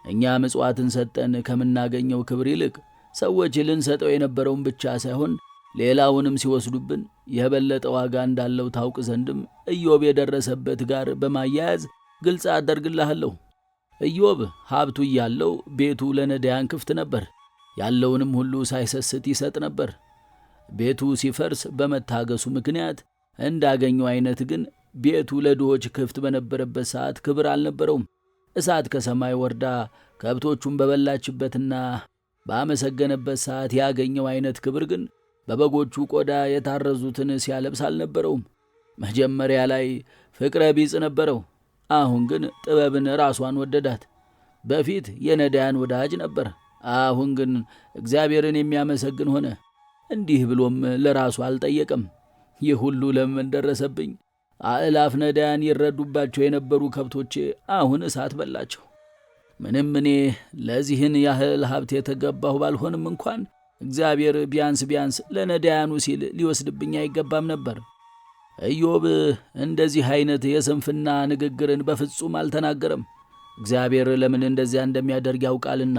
እኛ ምጽዋትን ሰጠን ከምናገኘው ክብር ይልቅ ሰዎች ልንሰጠው የነበረውን ብቻ ሳይሆን ሌላውንም ሲወስዱብን የበለጠ ዋጋ እንዳለው ታውቅ ዘንድም ኢዮብ የደረሰበት ጋር በማያያዝ ግልጽ አደርግልሃለሁ። ኢዮብ ሀብቱ እያለው ቤቱ ለነዳያን ክፍት ነበር፣ ያለውንም ሁሉ ሳይሰስት ይሰጥ ነበር። ቤቱ ሲፈርስ በመታገሱ ምክንያት እንዳገኘው አይነት ግን ቤቱ ለድሆች ክፍት በነበረበት ሰዓት ክብር አልነበረውም። እሳት ከሰማይ ወርዳ ከብቶቹን በበላችበትና ባመሰገነበት ሰዓት ያገኘው አይነት ክብር ግን በበጎቹ ቆዳ የታረዙትን ሲያለብስ አልነበረውም። መጀመሪያ ላይ ፍቅረ ቢጽ ነበረው፣ አሁን ግን ጥበብን ራሷን ወደዳት። በፊት የነዳያን ወዳጅ ነበር፣ አሁን ግን እግዚአብሔርን የሚያመሰግን ሆነ። እንዲህ ብሎም ለራሱ አልጠየቀም፣ ይህ ሁሉ ለምን ደረሰብኝ? አእላፍ ነዳያን ይረዱባቸው የነበሩ ከብቶቼ አሁን እሳት በላቸው። ምንም እኔ ለዚህን ያህል ሀብት የተገባሁ ባልሆንም እንኳን እግዚአብሔር ቢያንስ ለነዳያኑ ሲል ሊወስድብኝ አይገባም ነበር። ኢዮብ እንደዚህ አይነት የስንፍና ንግግርን በፍጹም አልተናገረም። እግዚአብሔር ለምን እንደዚያ እንደሚያደርግ ያውቃልና።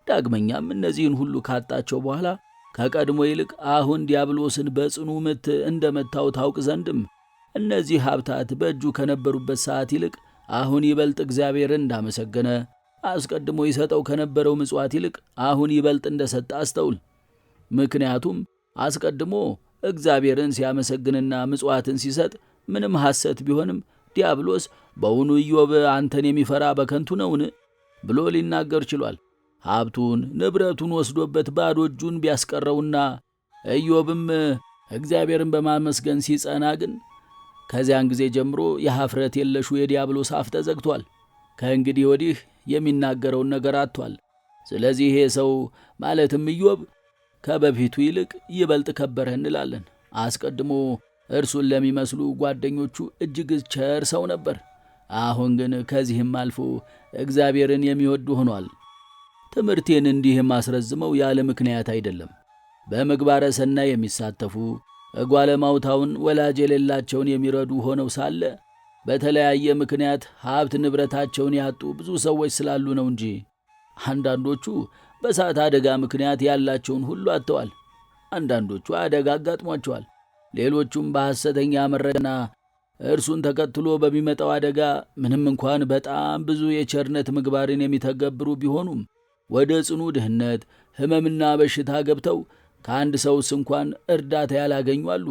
ዳግመኛም እነዚህን ሁሉ ካጣቸው በኋላ ከቀድሞ ይልቅ አሁን ዲያብሎስን በጽኑ ምት እንደመታው ታውቅ ዘንድም እነዚህ ሀብታት በእጁ ከነበሩበት ሰዓት ይልቅ አሁን ይበልጥ እግዚአብሔርን እንዳመሰገነ፣ አስቀድሞ ይሰጠው ከነበረው ምጽዋት ይልቅ አሁን ይበልጥ እንደሰጠ አስተውል። ምክንያቱም አስቀድሞ እግዚአብሔርን ሲያመሰግንና ምጽዋትን ሲሰጥ ምንም ሐሰት ቢሆንም ዲያብሎስ በውኑ ኢዮብ አንተን የሚፈራ በከንቱ ነውን ብሎ ሊናገር ችሏል። ሀብቱን ንብረቱን ወስዶበት ባዶ እጁን ቢያስቀረውና ኢዮብም እግዚአብሔርን በማመስገን ሲጸና ግን ከዚያን ጊዜ ጀምሮ የኀፍረት የለሹ የዲያብሎስ አፍ ተዘግቷል። ከእንግዲህ ወዲህ የሚናገረውን ነገር አጥቷል። ስለዚህ ይሄ ሰው ማለትም ኢዮብ ከበፊቱ ይልቅ ይበልጥ ከበረ እንላለን። አስቀድሞ እርሱን ለሚመስሉ ጓደኞቹ እጅግ ቸር ሰው ነበር። አሁን ግን ከዚህም አልፎ እግዚአብሔርን የሚወድ ሆኗል። ትምህርቴን እንዲህ ማስረዝመው ያለ ምክንያት አይደለም። በምግባረ ሰናይ የሚሳተፉ እጓለማውታውን ወላጅ የሌላቸውን የሚረዱ ሆነው ሳለ በተለያየ ምክንያት ሀብት ንብረታቸውን ያጡ ብዙ ሰዎች ስላሉ ነው እንጂ አንዳንዶቹ በእሳት አደጋ ምክንያት ያላቸውን ሁሉ አጥተዋል። አንዳንዶቹ አደጋ አጋጥሟቸዋል። ሌሎቹም በሐሰተኛ መረጃና እርሱን ተከትሎ በሚመጣው አደጋ ምንም እንኳን በጣም ብዙ የቸርነት ምግባርን የሚተገብሩ ቢሆኑም ወደ ጽኑ ድህነት፣ ሕመምና በሽታ ገብተው ከአንድ ሰውስ እንኳን እርዳታ ያላገኙ አሉ።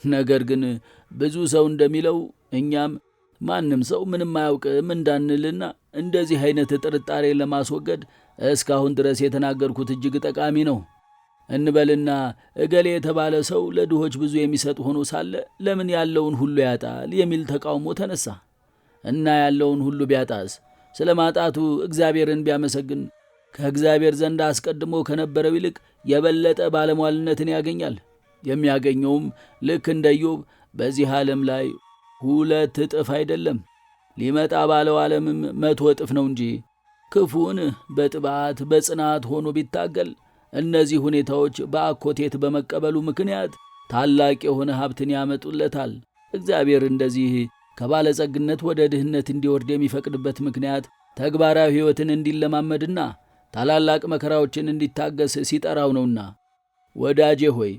ነገር ግን ብዙ ሰው እንደሚለው እኛም ማንም ሰው ምንም አያውቅም እንዳንልና እንደዚህ አይነት ጥርጣሬ ለማስወገድ እስካሁን ድረስ የተናገርኩት እጅግ ጠቃሚ ነው እንበልና እገሌ የተባለ ሰው ለድሆች ብዙ የሚሰጥ ሆኖ ሳለ ለምን ያለውን ሁሉ ያጣል የሚል ተቃውሞ ተነሳ እና ያለውን ሁሉ ቢያጣስ ስለ ማጣቱ እግዚአብሔርን ቢያመሰግን ከእግዚአብሔር ዘንድ አስቀድሞ ከነበረው ይልቅ የበለጠ ባለሟልነትን ያገኛል። የሚያገኘውም ልክ እንደ ኢዮብ በዚህ ዓለም ላይ 2 እጥፍ አይደለም፣ ሊመጣ ባለው ዓለምም 100 እጥፍ ነው እንጂ። ክፉን በጥባት በጽናት ሆኖ ቢታገል እነዚህ ሁኔታዎች በአኮቴት በመቀበሉ ምክንያት ታላቅ የሆነ ሀብትን ያመጡለታል። እግዚአብሔር እንደዚህ ከባለጸግነት ወደ ድህነት እንዲወርድ የሚፈቅድበት ምክንያት ተግባራዊ ሕይወትን እንዲለማመድና ታላላቅ መከራዎችን እንዲታገስ ሲጠራው ነውና። ወዳጄ ሆይ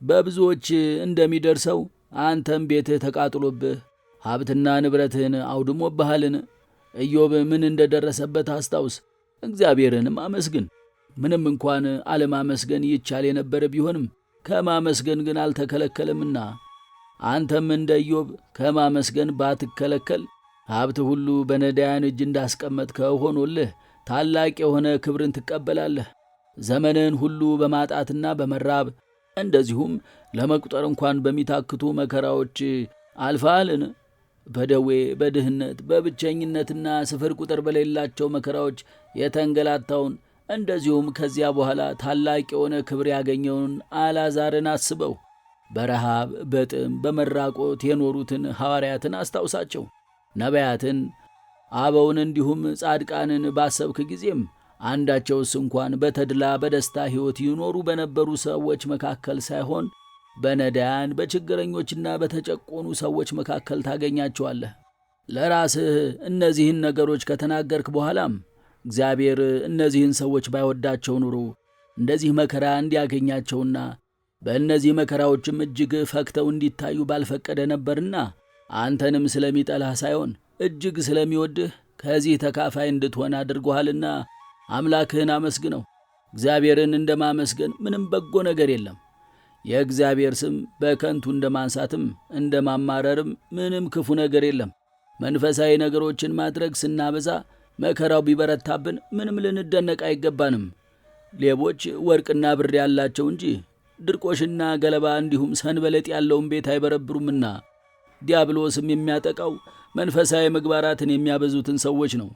በብዙዎች እንደሚደርሰው አንተም ቤትህ ተቃጥሎብህ ሀብትና ንብረትህን አውድሞብሃልን? ኢዮብ ምን እንደደረሰበት አስታውስ፣ እግዚአብሔርንም አመስግን። ምንም እንኳን አለማመስገን ይቻል የነበረ ቢሆንም ከማመስገን ግን አልተከለከለምና አንተም እንደ ኢዮብ ከማመስገን ባትከለከል ሀብት ሁሉ በነዳያን እጅ እንዳስቀመጥከው ሆኖልህ ታላቅ የሆነ ክብርን ትቀበላለህ። ዘመንህን ሁሉ በማጣትና በመራብ እንደዚሁም ለመቁጠር እንኳን በሚታክቱ መከራዎች አልፈሃልን? በደዌ በድህነት በብቸኝነትና ስፍር ቁጥር በሌላቸው መከራዎች የተንገላታውን እንደዚሁም ከዚያ በኋላ ታላቅ የሆነ ክብር ያገኘውን አልዓዛርን አስበው። በረሃብ በጥም በመራቆት የኖሩትን ሐዋርያትን አስታውሳቸው። ነቢያትን፣ አበውን እንዲሁም ጻድቃንን ባሰብክ ጊዜም አንዳቸውስ እንኳን በተድላ በደስታ ሕይወት ይኖሩ በነበሩ ሰዎች መካከል ሳይሆን በነዳያን በችግረኞችና በተጨቆኑ ሰዎች መካከል ታገኛቸዋለህ። ለራስህ እነዚህን ነገሮች ከተናገርክ በኋላም እግዚአብሔር እነዚህን ሰዎች ባይወዳቸው ኑሮ እንደዚህ መከራ እንዲያገኛቸውና በእነዚህ መከራዎችም እጅግ ፈክተው እንዲታዩ ባልፈቀደ ነበርና አንተንም ስለሚጠላህ ሳይሆን እጅግ ስለሚወድህ ከዚህ ተካፋይ እንድትሆን አድርጎሃልና አምላክህን አመስግነው። እግዚአብሔርን እንደ ማመስገን ምንም በጎ ነገር የለም። የእግዚአብሔር ስም በከንቱ እንደ ማንሳትም እንደ ማማረርም ምንም ክፉ ነገር የለም። መንፈሳዊ ነገሮችን ማድረግ ስናበዛ መከራው ቢበረታብን ምንም ልንደነቅ አይገባንም። ሌቦች ወርቅና ብር ያላቸው እንጂ ድርቆሽና ገለባ እንዲሁም ሰንበለጥ ያለውን ቤት አይበረብሩምና ዲያብሎስም የሚያጠቃው መንፈሳዊ ምግባራትን የሚያበዙትን ሰዎች ነው።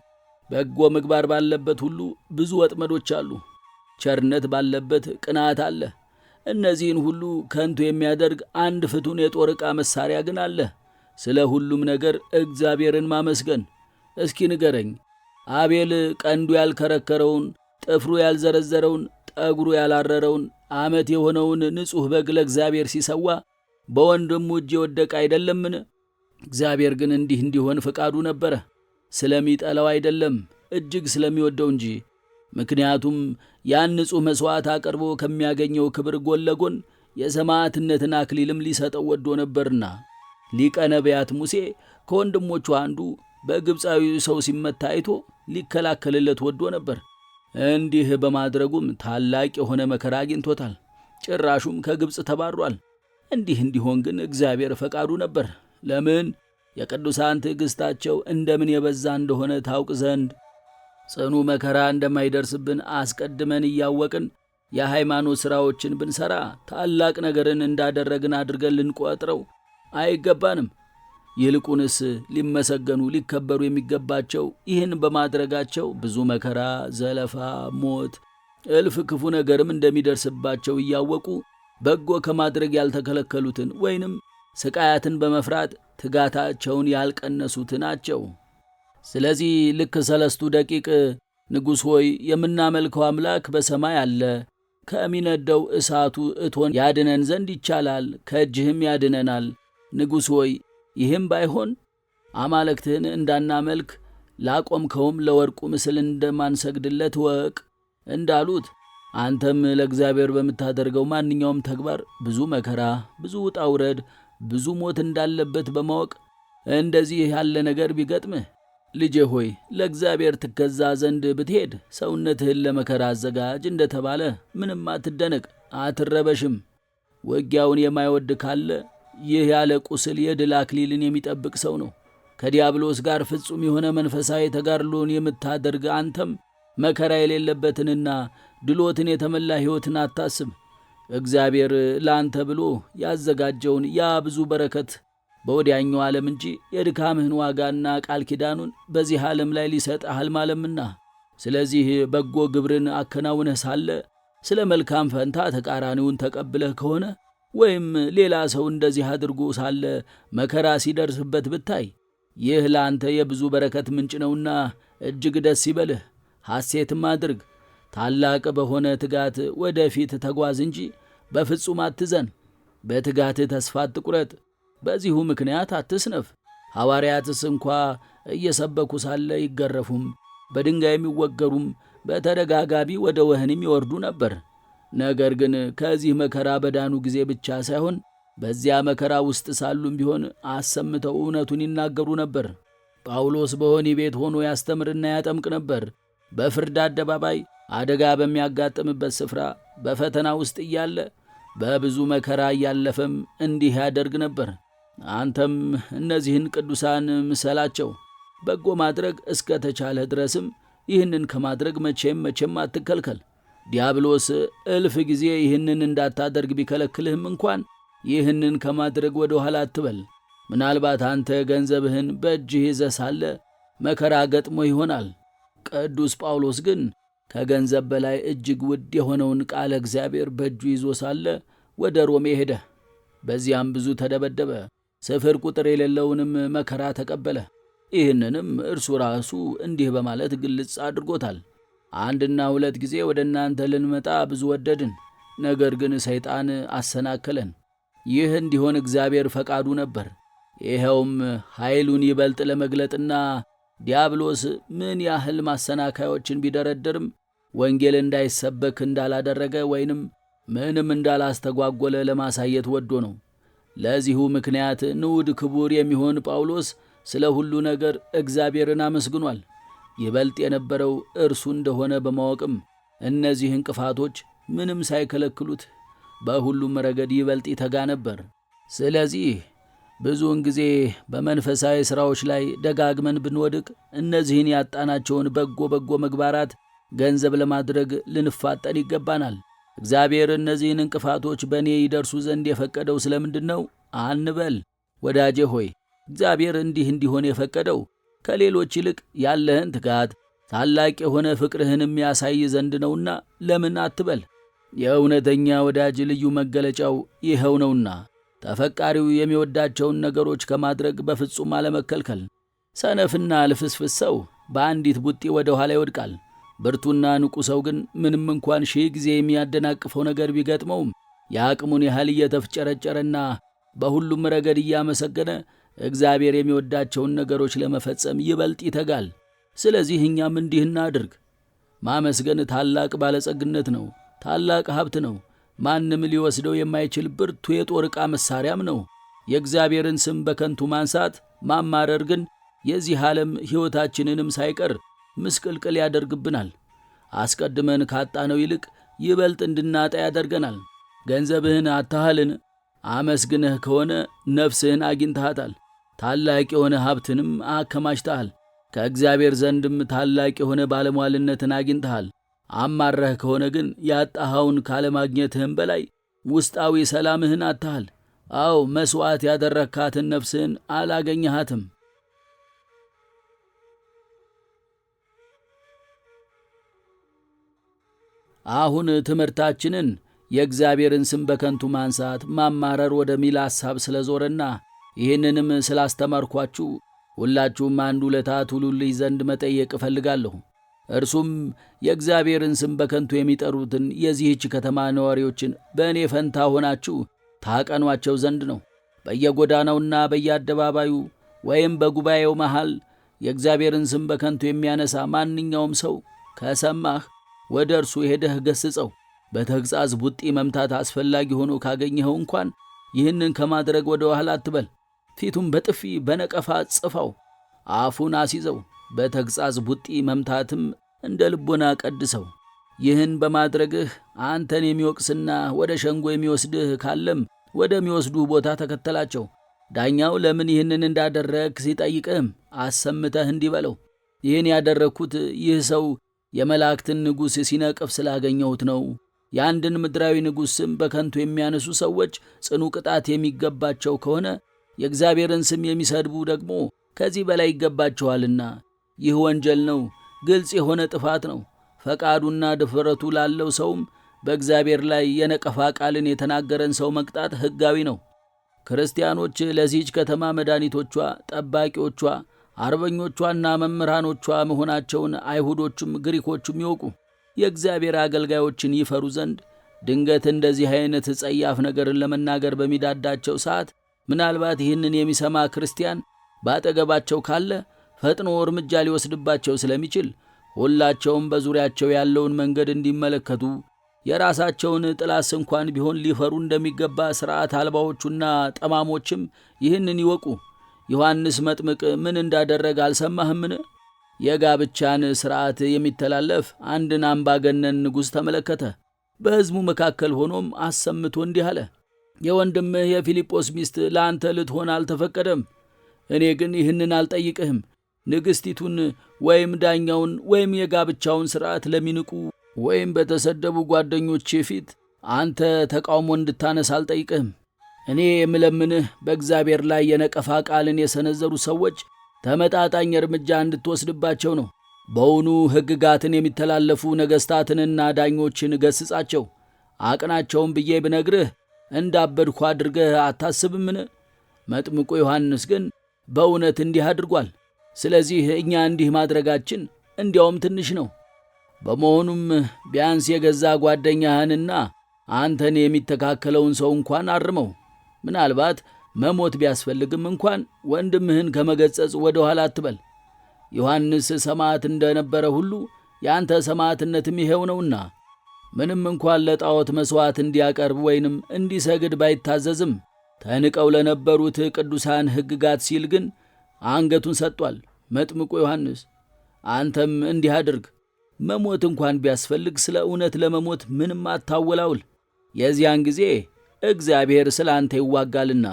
በጎ ምግባር ባለበት ሁሉ ብዙ ወጥመዶች አሉ። ቸርነት ባለበት ቅንዓት አለ። እነዚህን ሁሉ ከንቱ የሚያደርግ አንድ ፍቱን የጦር ዕቃ መሳሪያ ግን አለ፣ ስለ ሁሉም ነገር እግዚአብሔርን ማመስገን። እስኪ ንገረኝ፣ አቤል ቀንዱ ያልከረከረውን ጥፍሩ ያልዘረዘረውን ጠጉሩ ያላረረውን ዓመት የሆነውን ንጹሕ በግ ለእግዚአብሔር ሲሰዋ በወንድሙ እጅ የወደቀ አይደለምን? እግዚአብሔር ግን እንዲህ እንዲሆን ፈቃዱ ነበረ፣ ስለሚጠላው አይደለም፣ እጅግ ስለሚወደው እንጂ። ምክንያቱም ያን ንጹሕ መሥዋዕት አቅርቦ ከሚያገኘው ክብር ጎን ለጎን የሰማዕትነትን አክሊልም ሊሰጠው ወዶ ነበርና። ሊቀ ነቢያት ሙሴ ከወንድሞቹ አንዱ በግብፃዊ ሰው ሲመታ አይቶ ሊከላከልለት ወዶ ነበር። እንዲህ በማድረጉም ታላቅ የሆነ መከራ አግኝቶታል። ጭራሹም ከግብፅ ተባሯል። እንዲህ እንዲሆን ግን እግዚአብሔር ፈቃዱ ነበር። ለምን? የቅዱሳን ትዕግሥታቸው እንደምን የበዛ እንደሆነ ታውቅ ዘንድ። ጽኑ መከራ እንደማይደርስብን አስቀድመን እያወቅን የሃይማኖት ሥራዎችን ብንሠራ ታላቅ ነገርን እንዳደረግን አድርገን ልንቆጥረው አይገባንም። ይልቁንስ ሊመሰገኑ ሊከበሩ የሚገባቸው ይህን በማድረጋቸው ብዙ መከራ፣ ዘለፋ፣ ሞት፣ እልፍ ክፉ ነገርም እንደሚደርስባቸው እያወቁ በጎ ከማድረግ ያልተከለከሉትን ወይንም ስቃያትን በመፍራት ትጋታቸውን ያልቀነሱት ናቸው። ስለዚህ ልክ 3 ደቂቅ ንጉሥ ሆይ የምናመልከው አምላክ በሰማይ አለ፣ ከሚነደው እሳቱ እቶን ያድነን ዘንድ ይቻላል፣ ከእጅህም ያድነናል። ንጉሥ ሆይ ይህም ባይሆን አማልክትህን እንዳናመልክ ላቆምከውም ለወርቁ ምስል እንደማንሰግድለት ወቅ እንዳሉት አንተም ለእግዚአብሔር በምታደርገው ማንኛውም ተግባር ብዙ መከራ፣ ብዙ ውጣ ውረድ፣ ብዙ ሞት እንዳለበት በማወቅ እንደዚህ ያለ ነገር ቢገጥምህ ልጄ ሆይ ለእግዚአብሔር ትገዛ ዘንድ ብትሄድ ሰውነትህን ለመከራ አዘጋጅ እንደተባለ ምንም አትደነቅ፣ አትረበሽም። ውጊያውን የማይወድ ካለ ይህ ያለ ቁስል የድል አክሊልን የሚጠብቅ ሰው ነው። ከዲያብሎስ ጋር ፍጹም የሆነ መንፈሳዊ ተጋድሎን የምታደርግ አንተም መከራ የሌለበትንና ድሎትን የተመላ ሕይወትን አታስብ። እግዚአብሔር ለአንተ ብሎ ያዘጋጀውን ያ ብዙ በረከት በወዲያኛው ዓለም እንጂ የድካምህን ዋጋና ቃል ኪዳኑን በዚህ ዓለም ላይ ሊሰጥህ አልማለምና። ስለዚህ በጎ ግብርን አከናውነህ ሳለ ስለ መልካም ፈንታ ተቃራኒውን ተቀብለህ ከሆነ ወይም ሌላ ሰው እንደዚህ አድርጎ ሳለ መከራ ሲደርስበት ብታይ ይህ ለአንተ የብዙ በረከት ምንጭ ነውና እጅግ ደስ ይበልህ፣ ሐሴትም አድርግ። ታላቅ በሆነ ትጋት ወደፊት ተጓዝ እንጂ በፍጹም አትዘን። በትጋትህ ተስፋ አትቁረጥ። በዚሁ ምክንያት አትስነፍ። ሐዋርያትስ እንኳ እየሰበኩ ሳለ ይገረፉም፣ በድንጋይ የሚወገሩም፣ በተደጋጋሚ ወደ ወህኒም ይወርዱ ነበር። ነገር ግን ከዚህ መከራ በዳኑ ጊዜ ብቻ ሳይሆን በዚያ መከራ ውስጥ ሳሉም ቢሆን አሰምተው እውነቱን ይናገሩ ነበር። ጳውሎስ በወህኒ ቤት ሆኖ ያስተምርና ያጠምቅ ነበር። በፍርድ አደባባይ፣ አደጋ በሚያጋጥምበት ስፍራ፣ በፈተና ውስጥ እያለ በብዙ መከራ እያለፈም እንዲህ ያደርግ ነበር። አንተም እነዚህን ቅዱሳን ምሰላቸው። በጎ ማድረግ እስከ ተቻለ ድረስም ይህንን ከማድረግ መቼም አትከልከል። ዲያብሎስ እልፍ ጊዜ ይህንን እንዳታደርግ ቢከለክልህም እንኳን ይህንን ከማድረግ ወደ ኋላ አትበል። ምናልባት አንተ ገንዘብህን በእጅህ ይዘህ ሳለ መከራ ገጥሞ ይሆናል። ቅዱስ ጳውሎስ ግን ከገንዘብ በላይ እጅግ ውድ የሆነውን ቃለ እግዚአብሔር በእጁ ይዞ ሳለ ወደ ሮሜ ሄደ። በዚያም ብዙ ተደበደበ፣ ስፍር ቁጥር የሌለውንም መከራ ተቀበለ። ይህንንም እርሱ ራሱ እንዲህ በማለት ግልጽ አድርጎታል። 1 ጊዜ ወደ እናንተ ልንመጣ ብዙ ወደድን፣ ነገር ግን ሰይጣን አሰናከለን። ይህ እንዲሆን እግዚአብሔር ፈቃዱ ነበር። ይኸውም ኃይሉን ይበልጥ ለመግለጥና ዲያብሎስ ምን ያህል ማሰናካዮችን ቢደረድርም ወንጌል እንዳይሰበክ እንዳላደረገ ወይንም ምንም እንዳላስተጓጎለ ለማሳየት ወዶ ነው። ለዚሁ ምክንያት ንዑድ ክቡር የሚሆን ጳውሎስ ስለ ሁሉ ነገር እግዚአብሔርን አመስግኗል። ይበልጥ የነበረው እርሱ እንደሆነ በማወቅም እነዚህ እንቅፋቶች ምንም ሳይከለክሉት በሁሉም ረገድ ይበልጥ ይተጋ ነበር። ስለዚህ ብዙውን ጊዜ በመንፈሳዊ ሥራዎች ላይ ደጋግመን ብንወድቅ እነዚህን ያጣናቸውን በጎ ምግባራት ገንዘብ ለማድረግ ልንፋጠን ይገባናል። እግዚአብሔር እነዚህን እንቅፋቶች በእኔ ይደርሱ ዘንድ የፈቀደው ስለምንድን ነው አንበል። ወዳጄ ሆይ እግዚአብሔር እንዲህ እንዲሆን የፈቀደው ከሌሎች ይልቅ ያለህን ትጋት ታላቅ የሆነ ፍቅርህንም ያሳይ ዘንድ ነውና ለምን አትበል። የእውነተኛ ወዳጅ ልዩ መገለጫው ይኸው ነውና ተፈቃሪው የሚወዳቸውን ነገሮች ከማድረግ በፍጹም አለመከልከል። ሰነፍና ልፍስፍስ ሰው በአንዲት ቡጢ ወደ ኋላ ይወድቃል። ብርቱና ንቁ ሰው ግን ምንም እንኳን 1000 ጊዜ የሚያደናቅፈው ነገር ቢገጥመውም የአቅሙን ያህል እየተፍጨረጨረና በሁሉም ረገድ እያመሰገነ እግዚአብሔር የሚወዳቸውን ነገሮች ለመፈጸም ይበልጥ ይተጋል። ስለዚህ እኛም እንዲህ እናድርግ። ማመስገን ታላቅ ባለጸግነት ነው፣ ታላቅ ሀብት ነው። ማንም ሊወስደው የማይችል ብርቱ የጦር ዕቃ መሳሪያም ነው። የእግዚአብሔርን ስም በከንቱ ማንሳት፣ ማማረር ግን የዚህ ዓለም ሕይወታችንንም ሳይቀር ምስቅልቅል ያደርግብናል። አስቀድመን ካጣነው ይልቅ ይበልጥ እንድናጣ ያደርገናል። ገንዘብህን አታሃልን አመስግነህ ከሆነ ነፍስህን አግኝተሃታል። ታላቅ የሆነ ሀብትንም አከማችተሃል። ከእግዚአብሔር ዘንድም ታላቅ የሆነ ባለሟልነትን አግኝተሃል። አማረህ ከሆነ ግን ያጣኸውን ካለማግኘትህም በላይ ውስጣዊ ሰላምህን አጥተሃል። አዎ መሥዋዕት ያደረግካትን ነፍስህን አላገኘሃትም። አሁን ትምህርታችንን የእግዚአብሔርን ስም በከንቱ ማንሳት፣ ማማረር ወደሚል ሐሳብ ስለዞረና ይህንንም ስላስተማርኳችሁ ሁላችሁም አንድ ውለታ ትውሉልኝ ዘንድ መጠየቅ እፈልጋለሁ። እርሱም የእግዚአብሔርን ስም በከንቱ የሚጠሩትን የዚህች ከተማ ነዋሪዎችን በእኔ ፈንታ ሆናችሁ ታቀኗቸው ዘንድ ነው። በየጎዳናውና በየአደባባዩ ወይም በጉባኤው መሃል የእግዚአብሔርን ስም በከንቱ የሚያነሳ ማንኛውም ሰው ከሰማህ ወደ እርሱ ሄደህ ገስጸው። በተግሣጽ ቡጢ መምታት አስፈላጊ ሆኖ ካገኘኸው እንኳን ይህንን ከማድረግ ወደ ኋላ አትበል። ፊቱን በጥፊ በነቀፋ ጽፈው፣ አፉን አስይዘው። በተግሣጽ ቡጢ መምታትም እንደ ልቦና ቀድሰው። ይህን በማድረግህ አንተን የሚወቅስና ወደ ሸንጎ የሚወስድህ ካለም ወደሚወስዱህ ቦታ ተከተላቸው። ዳኛው ለምን ይህንን እንዳደረግህ ሲጠይቅህም አሰምተህ እንዲህ በለው፣ ይህን ያደረግሁት ይህ ሰው የመላእክትን ንጉሥ ሲነቅፍ ስላገኘሁት ነው። የአንድን ምድራዊ ንጉሥ ስም በከንቱ የሚያነሱ ሰዎች ጽኑ ቅጣት የሚገባቸው ከሆነ የእግዚአብሔርን ስም የሚሰድቡ ደግሞ ከዚህ በላይ ይገባቸዋልና ይህ ወንጀል ነው፣ ግልጽ የሆነ ጥፋት ነው። ፈቃዱና ድፍረቱ ላለው ሰውም በእግዚአብሔር ላይ የነቀፋ ቃልን የተናገረን ሰው መቅጣት ሕጋዊ ነው። ክርስቲያኖች ለዚህች ከተማ መድኃኒቶቿ፣ ጠባቂዎቿ፣ አርበኞቿና መምህራኖቿ መሆናቸውን አይሁዶቹም ግሪኮቹም ይወቁ። የእግዚአብሔር አገልጋዮችን ይፈሩ ዘንድ ድንገት እንደዚህ አይነት ጸያፍ ነገርን ለመናገር በሚዳዳቸው ሰዓት ምናልባት ይህንን የሚሰማ ክርስቲያን ባጠገባቸው ካለ ፈጥኖ እርምጃ ሊወስድባቸው ስለሚችል ሁላቸውም በዙሪያቸው ያለውን መንገድ እንዲመለከቱ የራሳቸውን ጥላስ እንኳን ቢሆን ሊፈሩ እንደሚገባ ሥርዓት አልባዎቹና ጠማሞችም ይህንን ይወቁ። ዮሐንስ መጥምቅ ምን እንዳደረገ አልሰማህምን? የጋብቻን ሥርዓት የሚተላለፍ አንድን አምባገነን ንጉሥ ተመለከተ። በሕዝቡ መካከል ሆኖም አሰምቶ እንዲህ አለ፣ የወንድምህ የፊልጶስ ሚስት ለአንተ ልትሆን አልተፈቀደም። እኔ ግን ይህንን አልጠይቅህም። ንግሥቲቱን ወይም ዳኛውን ወይም የጋብቻውን ሥርዓት ለሚንቁ ወይም በተሰደቡ ጓደኞቼ ፊት አንተ ተቃውሞ እንድታነሳ አልጠይቅህም። እኔ የምለምንህ በእግዚአብሔር ላይ የነቀፋ ቃልን የሰነዘሩ ሰዎች ተመጣጣኝ እርምጃ እንድትወስድባቸው ነው። በውኑ ሕግጋትን የሚተላለፉ ነገሥታትንና ዳኞችን ገሥጻቸው፣ አቅናቸውን ብዬ ብነግርህ እንዳበድኩ አድርገህ አታስብምን? መጥምቁ ዮሐንስ ግን በእውነት እንዲህ አድርጓል። ስለዚህ እኛ እንዲህ ማድረጋችን እንዲያውም ትንሽ ነው። በመሆኑም ቢያንስ የገዛ ጓደኛህንና አንተን የሚተካከለውን ሰው እንኳን አርመው። ምናልባት መሞት ቢያስፈልግም እንኳን ወንድምህን ከመገጸጽ ወደ ኋላ አትበል። ዮሐንስ ሰማዕት እንደነበረ ሁሉ የአንተ ሰማዕትነትም ይሄው ነውና ምንም እንኳን ለጣዖት መሥዋዕት እንዲያቀርብ ወይንም እንዲሰግድ ባይታዘዝም ተንቀው ለነበሩት ቅዱሳን ሕግጋት ሲል ግን አንገቱን ሰጥቷል። መጥምቁ ዮሐንስ አንተም እንዲህ አድርግ። መሞት እንኳን ቢያስፈልግ ስለ እውነት ለመሞት ምንም አታወላውል። የዚያን ጊዜ እግዚአብሔር ስለ አንተ ይዋጋልና።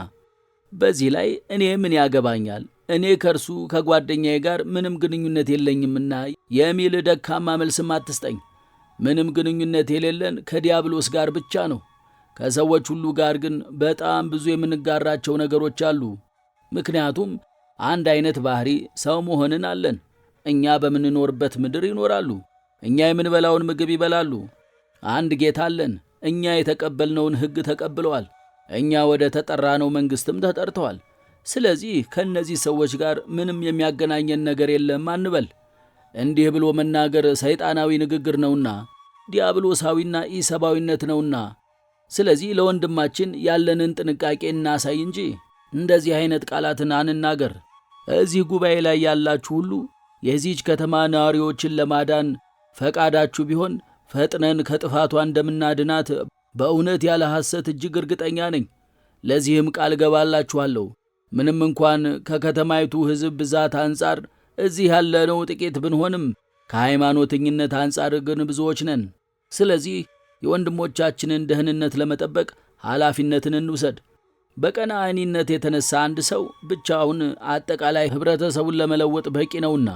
በዚህ ላይ እኔ ምን ያገባኛል፣ እኔ ከእርሱ ከጓደኛዬ ጋር ምንም ግንኙነት የለኝምና የሚል ደካማ መልስም አትስጠኝ። ምንም ግንኙነት የሌለን ከዲያብሎስ ጋር ብቻ ነው። ከሰዎች ሁሉ ጋር ግን በጣም ብዙ የምንጋራቸው ነገሮች አሉ። ምክንያቱም አንድ አይነት ባህሪ ሰው መሆንን አለን። እኛ በምንኖርበት ምድር ይኖራሉ። እኛ የምንበላውን ምግብ ይበላሉ። አንድ ጌታ አለን። እኛ የተቀበልነውን ሕግ ተቀብለዋል። እኛ ወደ ተጠራነው መንግሥትም ተጠርተዋል። ስለዚህ ከእነዚህ ሰዎች ጋር ምንም የሚያገናኘን ነገር የለም አንበል። እንዲህ ብሎ መናገር ሰይጣናዊ ንግግር ነውና ዲያብሎሳዊና ኢሰብአዊነት ነውና፣ ስለዚህ ለወንድማችን ያለንን ጥንቃቄ እናሳይ እንጂ እንደዚህ አይነት ቃላትን አንናገር። እዚህ ጉባኤ ላይ ያላችሁ ሁሉ የዚህች ከተማ ነዋሪዎችን ለማዳን ፈቃዳችሁ ቢሆን ፈጥነን ከጥፋቷ እንደምናድናት በእውነት ያለ ሐሰት እጅግ እርግጠኛ ነኝ። ለዚህም ቃል ገባላችኋለሁ። ምንም እንኳን ከከተማይቱ ሕዝብ ብዛት አንጻር እዚህ ያለነው ጥቂት ብንሆንም ከሃይማኖተኝነት አንጻር ግን ብዙዎች ነን። ስለዚህ የወንድሞቻችንን ደህንነት ለመጠበቅ ኃላፊነትን እንውሰድ። በቀናኢነት የተነሳ አንድ ሰው ብቻውን አጠቃላይ ኅብረተሰቡን ለመለወጥ በቂ ነውና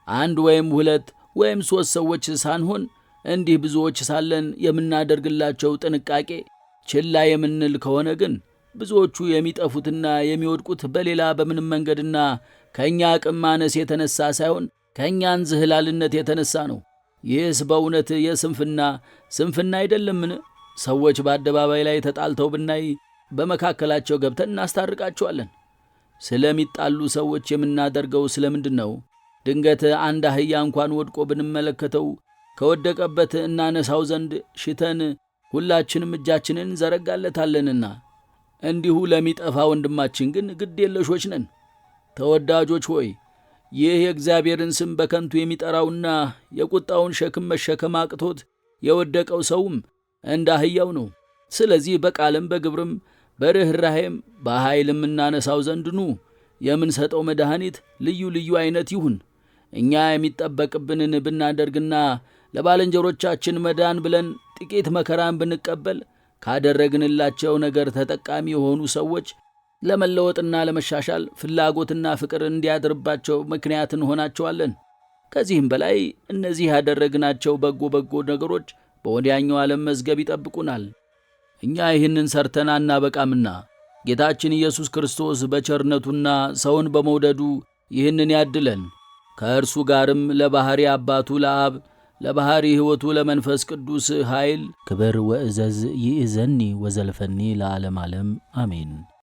አንድ ወይም ሁለት ወይም ሦስት ሰዎች ሳንሆን እንዲህ ብዙዎች ሳለን የምናደርግላቸው ጥንቃቄ ችላ የምንል ከሆነ ግን ብዙዎቹ የሚጠፉትና የሚወድቁት በሌላ በምንም መንገድና ከእኛ አቅም ማነስ የተነሳ ሳይሆን ከእኛ እንዝህላልነት የተነሳ ነው። ይህስ በእውነት ስንፍና አይደለምን? ሰዎች በአደባባይ ላይ ተጣልተው ብናይ በመካከላቸው ገብተን እናስታርቃቸዋለን። ስለሚጣሉ ሰዎች የምናደርገው ስለምንድን ነው? ድንገት አንድ አህያ እንኳን ወድቆ ብንመለከተው ከወደቀበት እናነሳው ዘንድ ሽተን ሁላችንም እጃችንን እንዘረጋለታለንና፣ እንዲሁ ለሚጠፋ ወንድማችን ግን ግድ የለሾች ነን። ተወዳጆች ሆይ ይህ የእግዚአብሔርን ስም በከንቱ የሚጠራውና የቁጣውን ሸክም መሸከም አቅቶት የወደቀው ሰውም እንደ አህያው ነው። ስለዚህ በቃልም በግብርም በርኅራኄም በኃይልም እናነሳው ዘንድ ኑ። የምንሰጠው መድኃኒት ልዩ ልዩ አይነት ይሁን። እኛ የሚጠበቅብንን ብናደርግና ለባልንጀሮቻችን መዳን ብለን ጥቂት መከራን ብንቀበል ካደረግንላቸው ነገር ተጠቃሚ የሆኑ ሰዎች ለመለወጥና ለመሻሻል ፍላጎትና ፍቅር እንዲያድርባቸው ምክንያት እንሆናቸዋለን። ከዚህም በላይ እነዚህ ያደረግናቸው በጎ ነገሮች በወዲያኛው ዓለም መዝገብ ይጠብቁናል። እኛ ይህንን ሰርተን አናበቃምና ጌታችን ኢየሱስ ክርስቶስ በቸርነቱና ሰውን በመውደዱ ይህንን ያድለን። ከእርሱ ጋርም ለባሕሪ አባቱ ለአብ ለባሕሪ ሕይወቱ ለመንፈስ ቅዱስ ኃይል ክብር ወእዘዝ ይእዘኒ ወዘልፈኒ ለዓለም ዓለም አሜን።